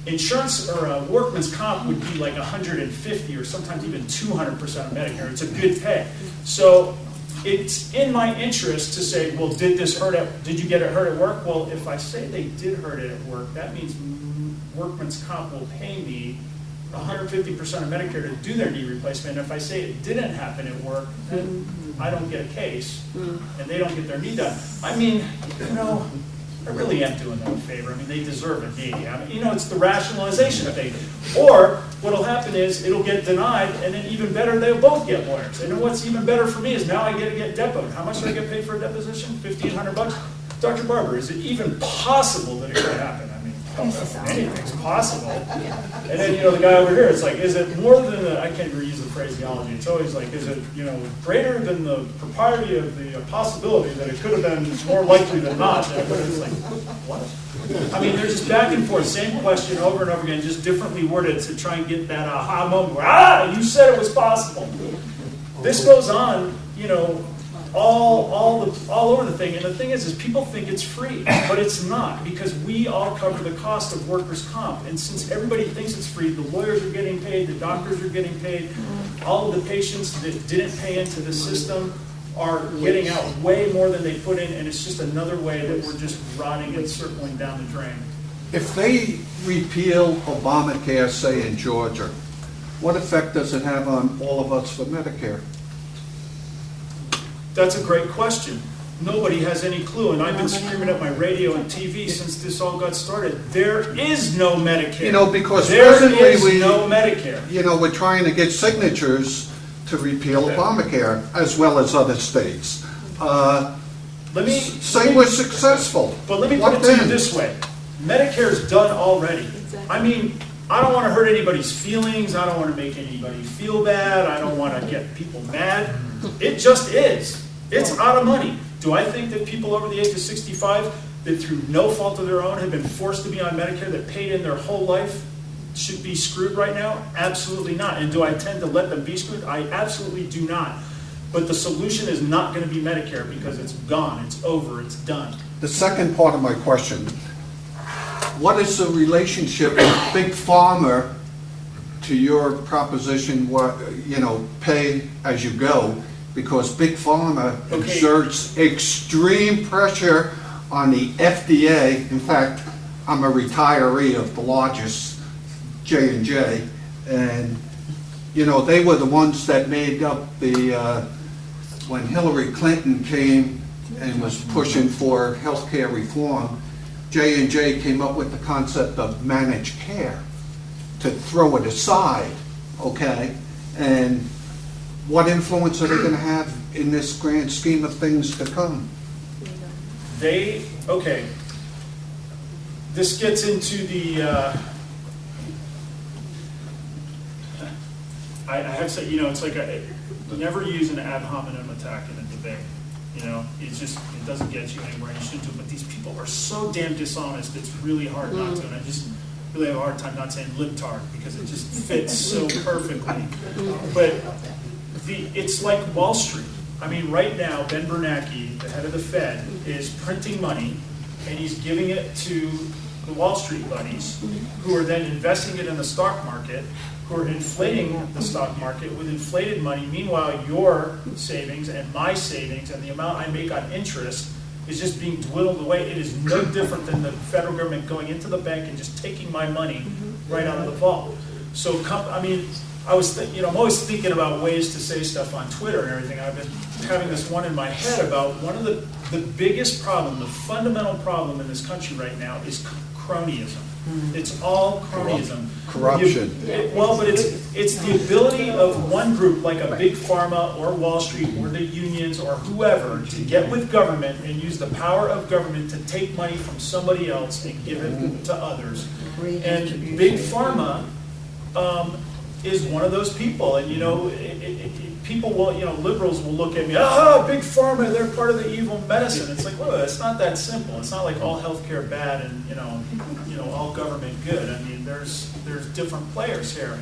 Insurance or workman's comp would be like 150 or sometimes even 200% of Medicare. It's a good pay. So it's in my interest to say, well, did you get it hurt at work? Well, if I say they did hurt it at work, that means workman's comp will pay me 150% of Medicare to do their knee replacement. And if I say it didn't happen at work, then I don't get a case and they don't get their knee done. I mean, I really am doing them a favor. I mean, they deserve a knee. I mean, it's the rationalization thing. Or what'll happen is it'll get denied, and then even better, they'll both get lawyers. And what's even better for me is now I get to get depoed. How much do I get paid for a deposition? $1,500. Dr. Barbour, is it even possible that it could happen? I mean, anything's possible. And then, the guy over here, it's like, is it more than I can't reuse the phraseology. It's always like, is it, greater than the propriety of the possibility that it could have been more likely than not? But it's like, what? I mean, there's this back and forth, same question over and over again, just differently worded to try and get that aha moment where, you said it was possible. This goes on, all over the thing. And the thing is people think it's free, but it's not, because we all cover the cost of workers' comp. And since everybody thinks it's free, the lawyers are getting paid, the doctors are getting paid, all of the patients that didn't pay into the system are getting out way more than they put in, and it's just another way that we're just rotting and circling down the drain. If they repeal Obamacare, say in Georgia, what effect does it have on all of us for Medicare? That's a great question. Nobody has any clue, and I've been screaming at my radio and TV since this all got started. There is no Medicare. Because there presently is no Medicare. We're trying to get signatures to repeal Obamacare, as well as other states. Say we're successful. But let me put it to you this way. Medicare's done already. I mean, I don't want to hurt anybody's feelings. I don't want to make anybody feel bad. I don't want to get people mad. It just is. It's out of money. Do I think that people over the age of 65 that through no fault of their own have been forced to be on Medicare, that paid in their whole life should be screwed right now? Absolutely not. And do I tend to let them be screwed? I absolutely do not. But the solution is not going to be Medicare because it's gone, it's over, it's done. The second part of my question, what is the relationship of Big Pharma to your proposition, pay as you go? Because Big Pharma Okay. exerts extreme pressure on the FDA. In fact, I'm a retiree of the largest, J&J, and, they were the ones that made up when Hillary Clinton came and was pushing for healthcare reform, J&J came up with the concept of managed care, to throw it aside, okay? And what influence are they going to have in this grand scheme of things to come? This gets into the, I have to say, it's like never use an ad hominem attack in a debate. It doesn't get you anywhere, you shouldn't do it. But these people are so damn dishonest, it's really hard not to. And I just really have a hard time not saying libtard because it just fits so perfectly. But it's like Wall Street. I mean, right now, Ben Bernanke, the head of the Fed, is printing money, and he's giving it to the Wall Street buddies, who are then investing it in the stock market, who are inflating the stock market with inflated money. Meanwhile, your savings and my savings and the amount I make on interest is just being dwindled away. It is no different than the federal government going into the bank and just taking my money right out of the vault. So, I'm always thinking about ways to say stuff on Twitter and everything. I've been having this one in my head about one of the biggest problem, the fundamental problem in this country right now is cronyism. It's all cronyism. Corruption. But it's the ability of one group, like a big pharma or Wall Street or the unions or whoever, to get with government and use the power of government to take money from somebody else and give it to others. And big pharma is one of those people. And people will, liberals will look at me, big pharma, they're part of the evil medicine. It's like, well, it's not that simple. It's not like all healthcare bad and all government good. I mean, there's different players here.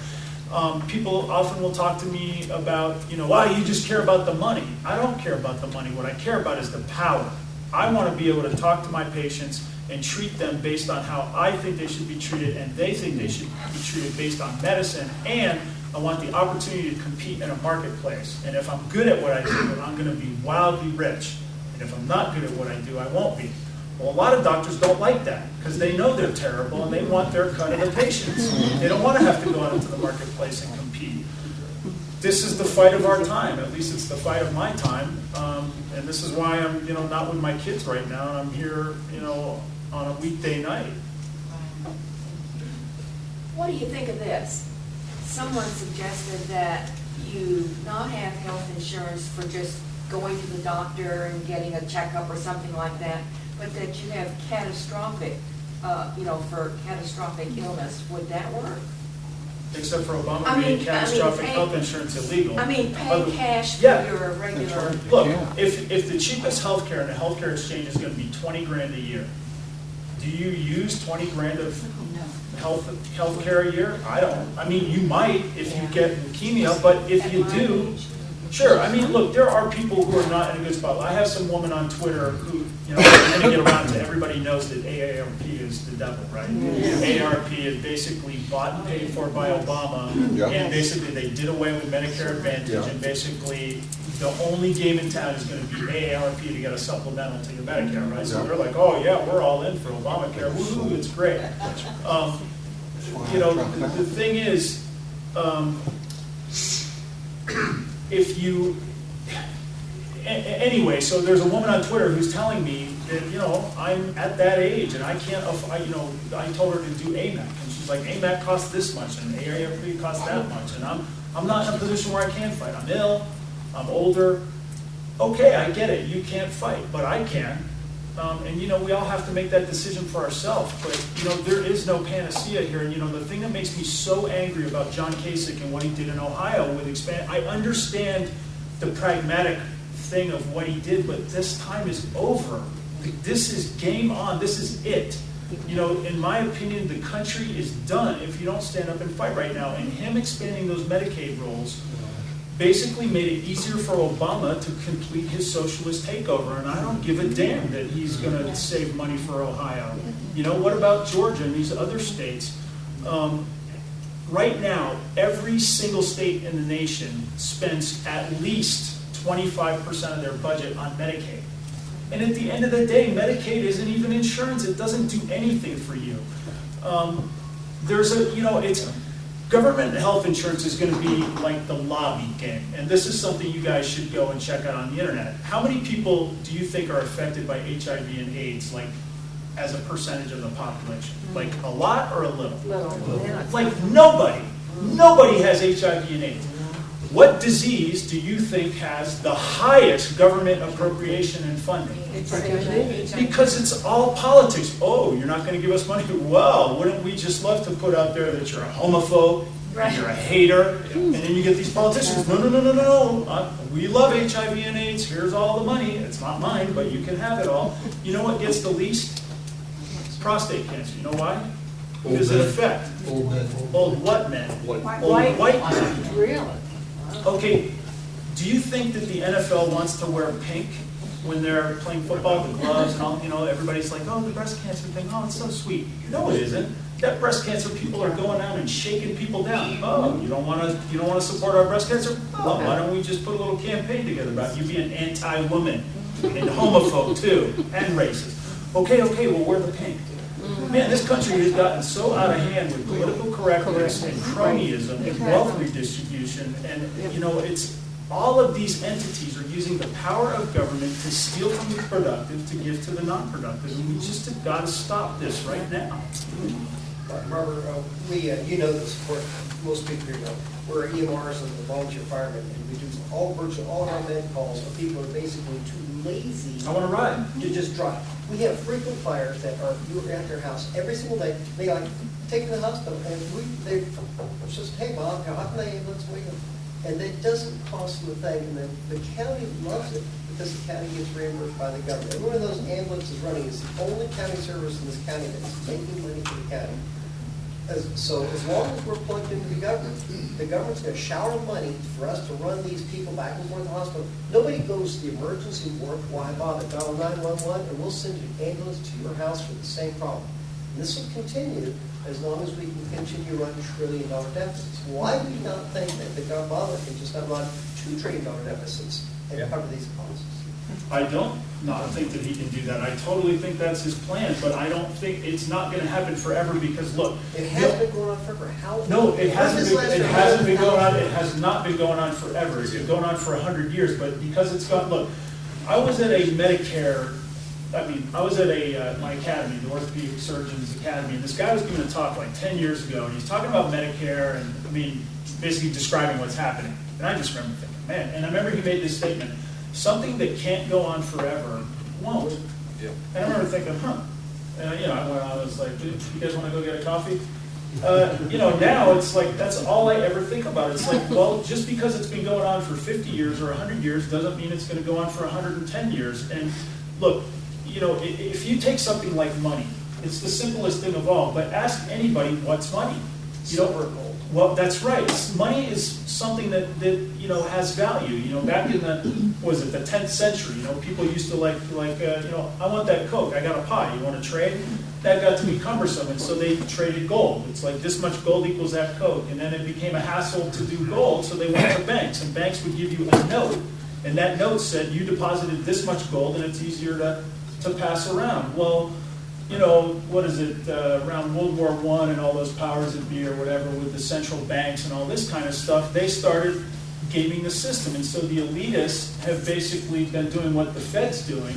People often will talk to me about, why you just care about the money. I don't care about the money. What I care about is the power. I want to be able to talk to my patients and treat them based on how I think they should be treated, and they think they should be treated based on medicine, and I want the opportunity to compete in a marketplace. And if I'm good at what I do, I'm going to be wildly rich. And if I'm not good at what I do, I won't be. Well, a lot of doctors don't like that because they know they're terrible and they want their cut of the patients. They don't want to have to go out into the marketplace and compete. This is the fight of our time. At least it's the fight of my time. And this is why I'm, not with my kids right now. And I'm here, on a weekday night. What do you think of this? Someone suggested that you not have health insurance for just going to the doctor and getting a checkup or something like that, but that you have catastrophic, for catastrophic illness. Would that work? Except for Obama made catastrophic health insurance illegal. Pay cash for your regular. Look, if the cheapest healthcare in the healthcare exchange is going to be $20,000 a year, do you use $20,000 of healthcare a year? I don't. I mean, you might if you get leukemia, but if you do, sure. I mean, look, there are people who are not in a good spot. I have some woman on Twitter who, I'm going to get around to, everybody knows that AARP is the devil, right? AARP is basically bought and paid for by Obama, and basically they did away with Medicare Advantage, and basically the only game in town is going to be AARP to get a supplemental to your Medicare, right? So they're like, oh yeah, we're all in for Obamacare, woohoo, it's great. The thing is, if you, anyway, so there's a woman on Twitter who's telling me that, I'm at that age and I can't, I told her to do AMAC, and she's like, AMAC costs this much and AARP costs that much, and I'm not in a position where I can fight. I'm ill, I'm older. Okay, I get it, you can't fight, but I can. And we all have to make that decision for ourselves. But there is no panacea here. And the thing that makes me so angry about John Kasich and what he did in Ohio with expand, I understand the pragmatic thing of what he did, but this time is over. This is game on. This is it. You know, in my opinion, the country is done if you don't stand up and fight right now. And him expanding those Medicaid rules basically made it easier for Obama to complete his socialist takeover. And I don't give a damn that he's going to save money for Ohio. You know, what about Georgia and these other states? Right now, every single state in the nation spends at least 25% of their budget on Medicaid. And at the end of the day, Medicaid isn't even insurance. It doesn't do anything for you. It's government health insurance is going to be like the lobby game. And this is something you guys should go and check out on the internet. How many people do you think are affected by HIV and AIDS, like as a percentage of the population? Like a lot or a little? Like nobody. Nobody has HIV and AIDS. What disease do you think has the highest government appropriation and funding? Because it's all politics. Oh, you're not going to give us money? Well, wouldn't we just love to put out there that you're a homophobe, and you're a hater, and then you get these politicians, no, we love HIV and AIDS, here's all the money. It's not mine, but you can have it all. You know what gets the least? It's prostate cancer. You know why? Because it affects Old men. old what men? Old white men. Really? Okay, do you think that the NFL wants to wear pink when they're playing football, the gloves and all, you know, everybody's like, oh, the breast cancer thing, oh, it's so sweet. No, it isn't. That breast cancer people are going out and shaking people down. Oh, you don't want to support our breast cancer? Well, why don't we just put a little campaign together about you being anti-woman and homophobe too, and racist. Okay, we'll wear the pink. Man, this country has gotten so out of hand with political correctness and cronyism and wealth redistribution, and you know, it's all of these entities are using the power of government to steal from the productive to give to the non-productive, and we just have got to stop this right now. Barbour, you know this, of course, most people here know. We're EMRs and the volunteer firemen, and we do virtually all of our med calls of people who are basically too lazy I want to ride. to just drive. We have frequent flyers that are at their house every single day. They like take them to the hospital, and they just, hey mom, how can I let's wait? And it doesn't cost them a thing, and then the county loves it because the county gets reimbursed by the government. And one of those ambulances running is the only county service in this county that's making money for the county. So as long as we're plugged into the government's going to shower money for us to run these people back and forth to the hospital. Nobody goes to the emergency ward. Why bother? Dial 911 and we'll send you an ambulance to your house for the same problem. And this will continue as long as we can continue to run $1 trillion deficits. Why do we not think that the government can just not run $2 trillion deficits and cover these costs? I don't not think that he can do that. I totally think that's his plan, but I don't think it's not going to happen forever because look, it has been going on forever. How? No, it hasn't been going on. It has not been going on forever. It's been going on for 100 years. But because it's gone, look, I was at a Medicare. I was at my academy, the Orthopaedic Surgeons Academy, and this guy was giving a talk like 10 years ago, and he's talking about Medicare and basically describing what's happening. And I just remember thinking, man. And I remember he made this statement. Something that can't go on forever won't. Yeah. And I remember thinking, And I went on, I was like, you guys want to go get a coffee? Now it's like, that's all I ever think about. It's like, well, just because it's been going on for 50 years or 100 years doesn't mean it's going to go on for 110 years. And look, if you take something like money, it's the simplest thing of all, but ask anybody what's money. Silver and gold. Well, that's right. Money is something that has value. Back in the 10th century, people used to I want that Coke, I got a pie, you want to trade? That got to be cumbersome, and so they traded gold. It's like this much gold equals that Coke, and then it became a hassle to do gold, so they went to banks, and banks would give you a note, and that note said you deposited this much gold, and it's easier to pass around. Well, around World War I and all those powers that be or whatever with the central banks and all this kind of stuff, they started gaming the system. And so the elitists have basically been doing what the Fed's doing,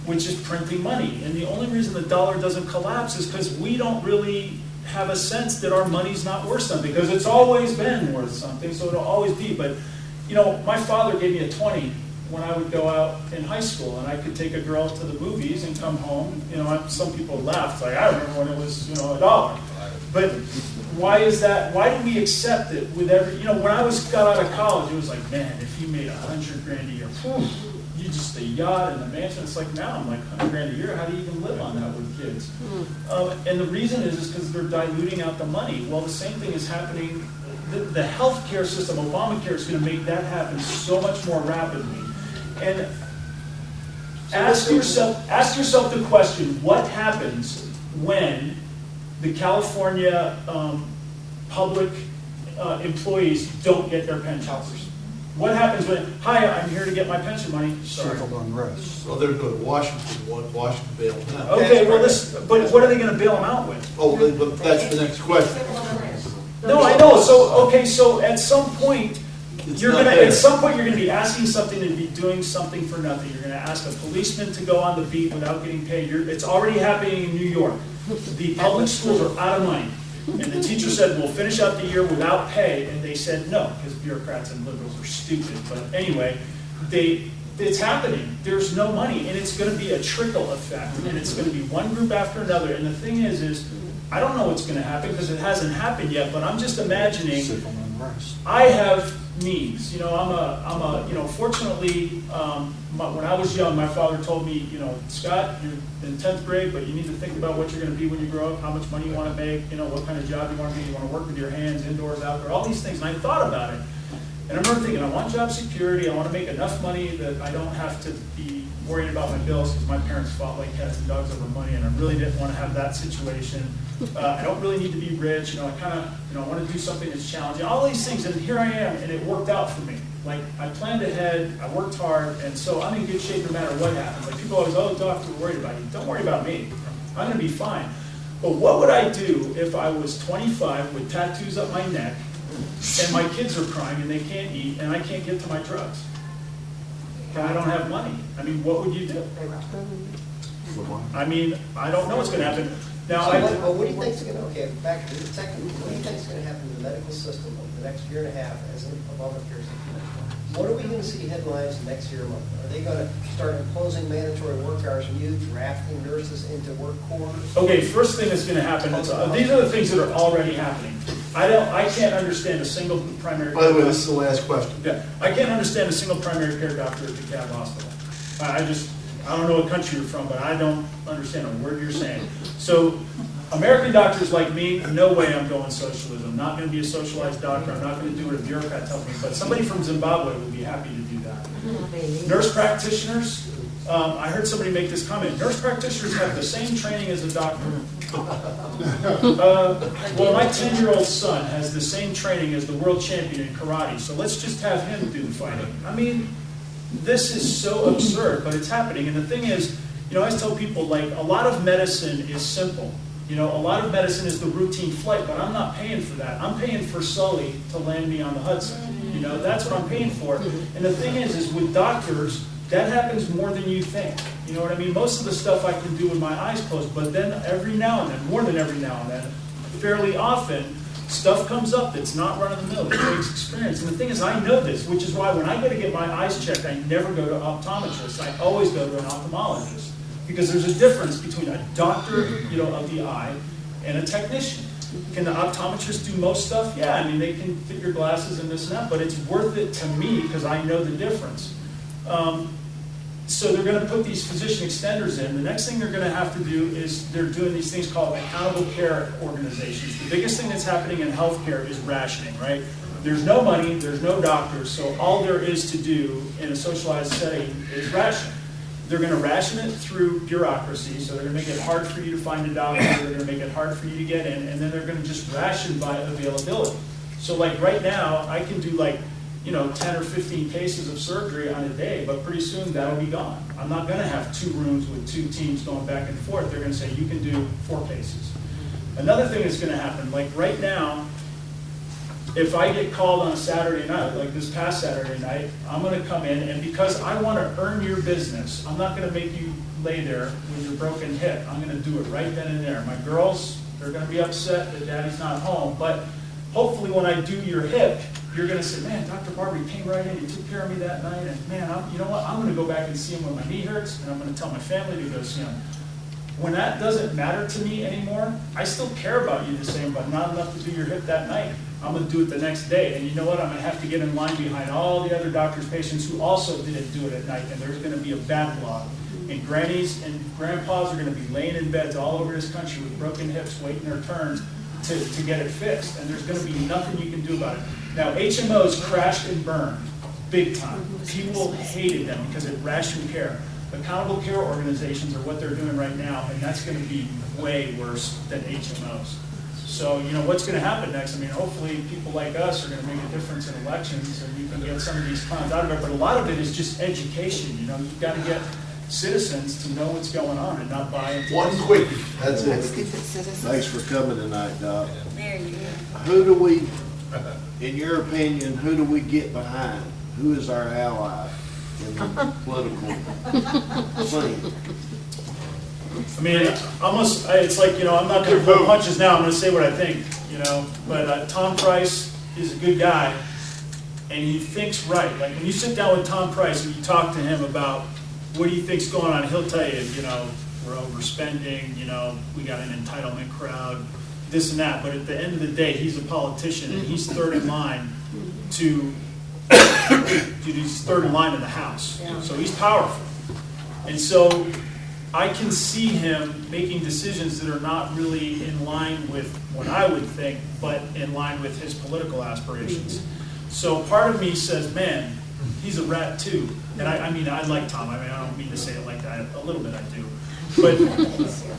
which is printing money. And the only reason the dollar doesn't collapse is because we don't really have a sense that our money's not worth something, because it's always been worth something, so it'll always be. But, my father gave me a 20 when I would go out in high school, and I could take a girl to the movies and come home. Some people laughed. Like, I remember when it was, $1. But why is that? Why do we accept it with every? When I got out of college, it was like, man, if you made $100,000 a year, you just a yacht and a mansion. It's like now I'm like $100,000 a year. How do you even live on that with kids? And the reason is because they're diluting out the money. Well, the same thing is happening. The healthcare system, Obamacare, is going to make that happen so much more rapidly. And ask yourself the question: what happens when the California public employees don't get their pensions? What happens when, hi, I'm here to get my pension money? Sorry. Civil unrest. So they're going to Washington, Washington bail them out. Okay, well, but what are they going to bail them out with? Oh, but that's the next question. No, I know. So at some point, It's you're not gonna there. at some point you're gonna be asking something to be doing something for nothing. You're gonna ask a policeman to go on the beat without getting paid. It's already happening in New York. The public schools are out of money, and the teacher said we'll finish out the year without pay, and they said no because bureaucrats and liberals are stupid. But anyway, it's happening. There's no money, and it's going to be a trickle effect, and it's going to be one group after another. And the thing is I don't know what's going to happen because it hasn't happened yet. But I'm just imagining. Civil unrest. I have needs. Fortunately, when I was young, my father told me, Scott, you're in 10th grade, but you need to think about what you're going to be when you grow up, how much money you want to make, what kind of job you want to be, you want to work with your hands, indoors, outdoors, all these things. And I thought about it. And I remember thinking, I want job security, I want to make enough money that I don't have to be worried about my bills because my parents fought like cats and dogs over money, and I really didn't want to have that situation. I don't really need to be rich, I kind of, I want to do something that's challenging, all these things, and here I am, and it worked out for me. Like, I planned ahead, I worked hard, and so I'm in good shape no matter what happens. Like, people always, oh, doctor, we're worried about you. Don't worry about me. I'm going to be fine. But what would I do if I was 25 with tattoos up my neck, and my kids are crying, and they can't eat, and I can't get to my drugs? And I don't have money. I mean, what would you do? I mean, I don't know what's going to happen. Now, What do you think is going to, okay, back to the second, what do you think is going to happen to the medical system over the next year and a half as an Obamacare system? What are we going to see headlines next year? Are they going to start imposing mandatory work hours and you drafting nurses into work quarters? okay, first thing that's going to happen, these are the things that are already happening. I can't understand a single primary By the way, care this is the last question. Yeah, I can't understand a single primary care doctor at the CAB hospital. I don't know what country you're from, but I don't understand a word you're saying. So, American doctors like me, no way I'm going socialism. I'm not going to be a socialized doctor. I'm not going to do what a bureaucrat tells me. But somebody from Zimbabwe would be happy to do that. Nurse practitioners, I heard somebody make this comment. Nurse practitioners have the same training as a doctor. Well, my 10-year-old son has the same training as the world champion in karate. So let's just have him do the fighting. I mean, this is so absurd, but it's happening. And the thing is, I always tell people, like, a lot of medicine is simple. A lot of medicine is the routine flight, but I'm not paying for that. I'm paying for Sully to land me on the Hudson. That's what I'm paying for. And the thing is with doctors, that happens more than you think. You know what I mean? Most of the stuff I can do with my eyes closed, but then every now and then, more than every now and then, fairly often, stuff comes up that's not run-of-the-mill. It takes experience. And the thing is, I know this, which is why when I go to get my eyes checked, I never go to an optometrist. I always go to an ophthalmologist. Because there's a difference between a doctor, of the eye and a technician. Can the optometrist do most stuff? Yeah, I mean, they can fit your glasses and this and that, but it's worth it to me because I know the difference. So they're going to put these physician extenders in. The next thing they're going to have to do is they're doing these things called accountable care organizations. The biggest thing that's happening in healthcare is rationing, right? There's no money, there's no doctors, so all there is to do in a socialized setting is ration. They're going to ration it through bureaucracy, so they're going to make it hard for you to find a doctor, they're going to make it hard for you to get in, and then they're going to just ration by availability. So like right now, I can do 10 or 15 cases of surgery on a day, but pretty soon that'll be gone. I'm not going to have 2 rooms with 2 teams going back and forth. They're going to say, you can do 4 cases. Another thing that's going to happen, like right now, if I get called on a Saturday night, like this past Saturday night, I'm going to come in, and because I want to earn your business, I'm not going to make you lay there with your broken hip. I'm going to do it right then and there. My girls, they're going to be upset that daddy's not home, but hopefully when I do your hip, you're going to say, man, Dr. Barbour, you came right in, you took care of me that night, and man, you know what, I'm going to go back and see him when my knee hurts, and I'm going to tell my family to go see him. when that doesn't matter to me anymore, I still care about you the same, but not enough to do your hip that night. I'm gonna do it the next day, and you know what? I'm gonna have to get in line behind all the other doctors' patients who also didn't do it at night, and there's gonna be a backlog. And grannies and grandpas are gonna be laying in beds all over this country with broken hips, waiting their turns to get it fixed, and there's gonna be nothing you can do about it. Now, HMOs crashed and burned, big time. People hated them because it rationed care. Accountable care organizations are what they're doing right now, and that's gonna be way worse than HMOs. So, you know, what's gonna happen next? I mean, hopefully people like us are gonna make a difference in elections, and we can get some of these clowns out of it, but a lot of it is just education, you know? You've gotta get citizens to know what's going on and not buy into One this. quick, that's Let's it. get the citizens. Thanks for coming tonight, Doc. There you go. Who do we, in your opinion, who do we get behind? Who is our ally in the political scene? I mean, almost, it's like, you know, I'm not gonna pull punches now, I'm gonna say what I think, you know? But Tom Price is a good guy, and he thinks right. Like, when you sit down with Tom Price and you talk to him about what do you think's going on, he'll tell you, you know, we're overspending, you know, we got an entitlement crowd, this and that. But at the end of the day, he's a politician, and he's third in line he's third in line in the House. So he's powerful. And so I can see him making decisions that are not really in line with what I would think, but in line with his political aspirations. So part of me says, man, he's a rat too. And I mean, I like Tom. I mean, I don't mean to say it like that. A little bit I do.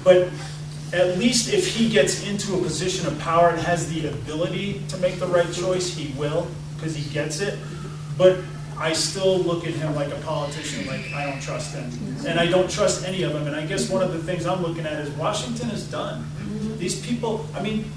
But at least if he gets into a position of power and has the ability to make the right choice, he will, because he gets it. But I still look at him like a politician, like I don't trust him. And I don't trust any of them. And I guess one of the things I'm looking at is Washington is done. These people, I mean,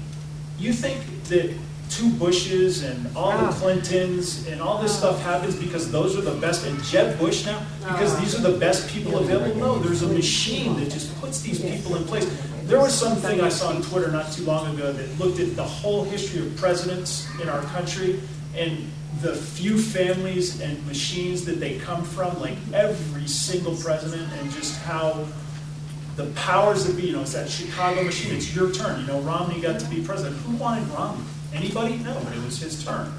you think that two Bushes and all the Clintons and all this stuff happens because those are the best, and Jeb Bush now, because these are the best people available? No, there's a machine that just puts these people in place. There was something I saw on Twitter not too long ago that looked at the whole history of presidents in our country and the few families and machines that they come from, like every single president, and just how the powers that be, you know, it's that Chicago machine, it's your turn. You know, Romney got to be president. Who wanted Romney? Anybody? No, but it was his turn.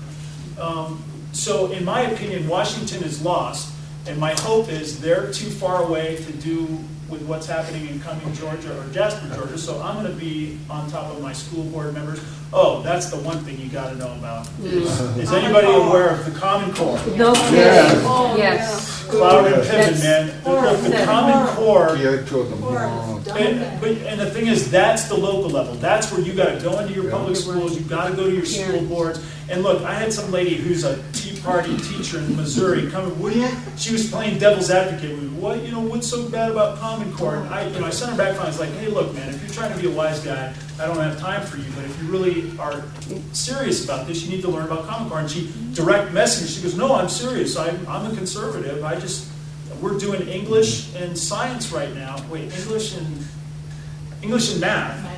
So in my opinion, Washington is lost, and my hope is they're too far away to do with what's happening in Cumming, Georgia, or Jasper, Georgia, so I'm going to be on top of my school board members. Oh, that's the one thing you got to know about. Is anybody aware of the Common Core? No kidding. Yes. Cloud and Pickens, That's man. The Common Core. Geared toward the moron. And the thing is, that's the local level. That's where you got to go into your public schools. You got to go to your school boards. And look, I had some lady who's a Tea Party teacher in Missouri come. She was playing devil's advocate with me. What, you know, what's so bad about Common Core? And I sent her back and I was like, hey, look, man, if you're trying to be a wise guy, I don't have time for you. But if you really are serious about this, you need to learn about Common Core. And she direct messaged. She goes, no, I'm serious. I'm a conservative. We're doing English and science right now. Wait, English and math.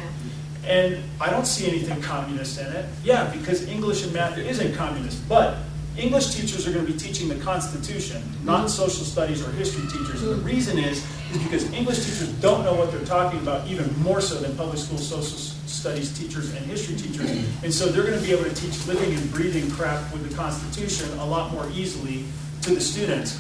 And I don't see anything communist in it. Yeah, because English and math isn't communist. But English teachers are going to be teaching the Constitution, not social studies or history teachers. And the reason is because English teachers don't know what they're talking about, even more so than public school social studies teachers and history teachers. And so they're going to be able to teach living and breathing crap with the Constitution a lot more easily to the students.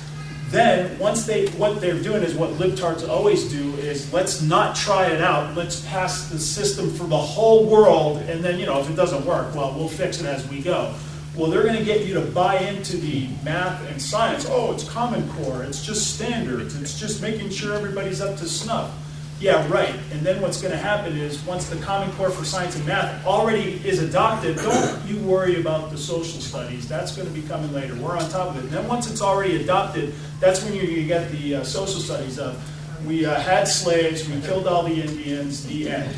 Then, what they're doing is what libtards always do is, let's not try it out, let's pass the system for the whole world, and then, you know, if it doesn't work, well, we'll fix it as we go. Well, they're going to get you to buy into the math and science. Oh, it's Common Core, it's just standards, it's just making sure everybody's up to snuff. Yeah, right. And then what's going to happen is, once the Common Core for science and math already is adopted, don't you worry about the social studies. That's going to be coming later. We're on top of it. And then once it's already adopted, that's when you get the social studies of, we had slaves, we killed all the Indians, the end.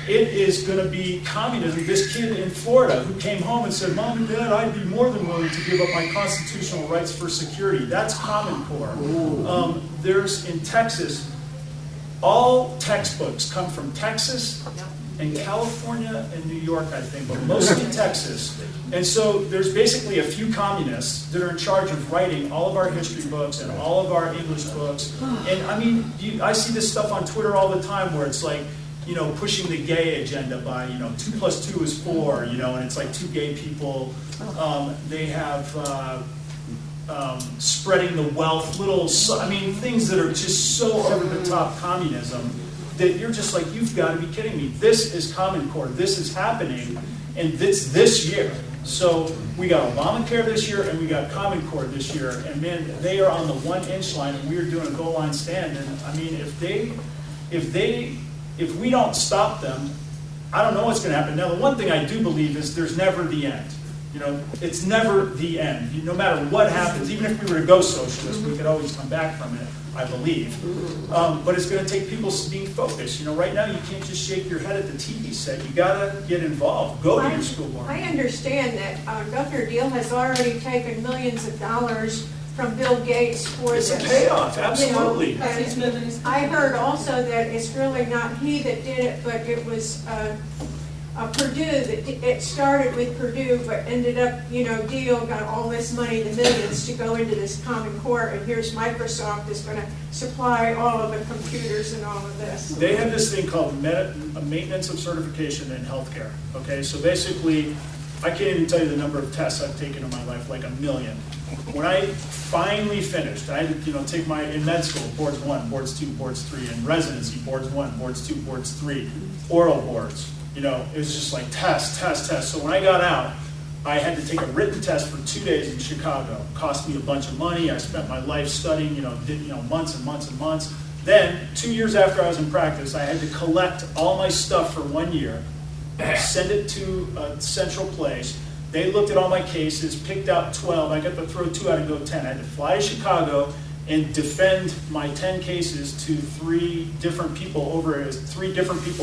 It is going to be communism. This kid in Florida who came home and said, Mom and Dad, I'd be more than willing to give up my constitutional rights for security. That's Common Core. There's in Texas, all textbooks come from Texas, and California and New York, I think, but mostly Texas. And so there's basically a few communists that are in charge of writing all of our history books and all of our English books. And I mean, I see this stuff on Twitter all the time where it's like, you know, pushing the gay agenda by, 2 + 2 is 4, and it's like 2 gay people. They have spreading the wealth, things that are just so over the top communism that you're just like, you've got to be kidding me. This is Common Core. This is happening, and this year. So we got Obamacare this year, and we got Common Core this year. And man, they are on the 1-inch line, and we're doing a goal line stand. And I mean, if we don't stop them, I don't know what's going to happen. Now, the one thing I do believe is there's never the end. It's never the end. No matter what happens, even if we were to go socialist, we could always come back from it, I believe. But it's going to take people being focused. Right now, you can't just shake your head at the TV set. You got to get involved. Go to your school board. I understand that Governor Deal has already taken millions of dollars from Bill Gates for It's this. a payoff, absolutely. And I heard also that it's really not he that did it, but it was Purdue, it started with Purdue, but ended up, Deal got all this money, the millions, to go into this Common Core, and here's Microsoft is going to supply all of the computers and all of this. They have this thing called maintenance of certification in healthcare. Okay, so basically, I can't even tell you the number of tests I've taken in my life, like 1 million. When I finally finished, I had to, take in med school, boards 1, boards 2, boards 3, in residency, boards 1, boards 2, boards 3, oral boards. It was just like test. So when I got out, I had to take a written test for 2 days in Chicago. It cost me a bunch of money. I spent my life studying, did months and months and months. Then, 2 years after I was in practice, I had to collect all my stuff for 1 year, send it to a central place. They looked at all my cases, picked out 12. I got to throw 2 out and go 10. I had to fly to Chicago and defend my 10 cases to 3 different people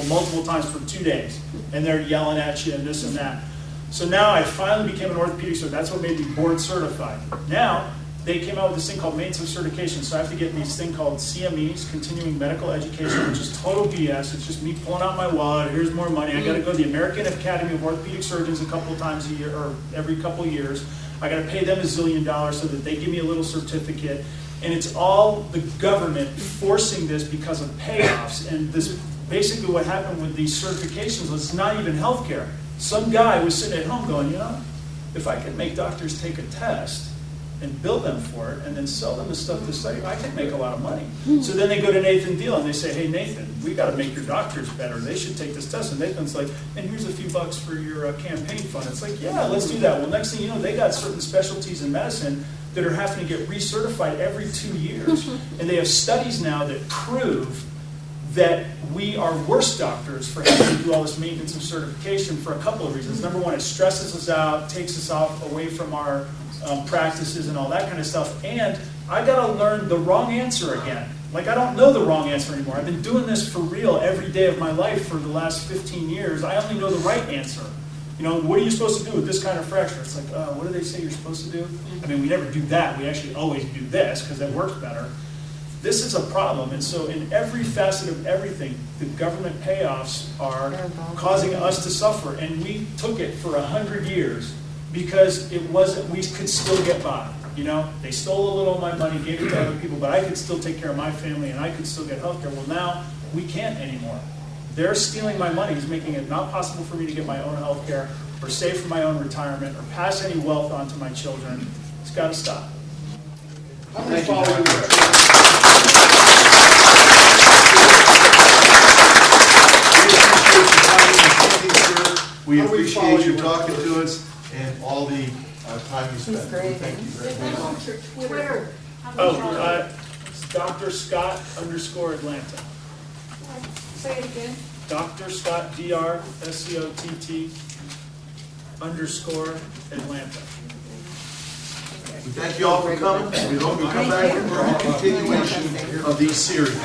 multiple times for 2 days. And they're yelling at you and this and that. So now I finally became an orthopedic surgeon. That's what made me board certified. Now, they came out with this thing called maintenance of certification. So I have to get these thing called CMEs, continuing medical education, which is total BS. It's just me pulling out my wallet. Here's more money. I got to go to the American Academy of Orthopedic Surgeons a couple of times a year, or every couple of years. I got to pay them $1 zillion so that they give me a little certificate. And it's all the government forcing this because of payoffs. And this basically what happened with these certifications was it's not even healthcare. Some guy was sitting at home going, if I could make doctors take a test and bill them for it and then sell them the stuff to study, I could make a lot of money. So then they go to Nathan Deal and they say, hey, Nathan, we got to make your doctors better. They should take this test. And Nathan's like, and here's a few bucks for your campaign fund. It's like, yeah, let's do that. Well, next thing you know, they got certain specialties in medicine that are having to get recertified every 2 years. And they have studies now that prove that we are worse doctors for having to do all this maintenance of certification for a couple of reasons. Number one, it stresses us out, takes us away from our practices and all that kind of stuff. And I got to learn the wrong answer again. Like, I don't know the wrong answer anymore. I've been doing this for real every day of my life for the last 15 years. I only know the right answer. What are you supposed to do with this kind of fracture? It's like, what do they say you're supposed to do? I mean, we never do that. We actually always do this because it works better. This is a problem. And so in every facet of everything, the government payoffs are causing us to suffer. And we took it for 100 years because we could still get by. They stole a little of my money, gave it to other people, but I could still take care of my family and I could still get health care. Well, now we can't anymore. They're stealing my money. It's making it not possible for me to get my own health care or save for my own retirement or pass any wealth on to my children. It's got to stop. How many follow you? We appreciate you talking to us and all the time you spent. Thank you very much. Twitter. It's Dr. Scott _Atlanta. Say it again. Dr. Scott, Dr. SCOTT _Atlanta. We thank you all for coming. We hope you come back for a continuation of these series.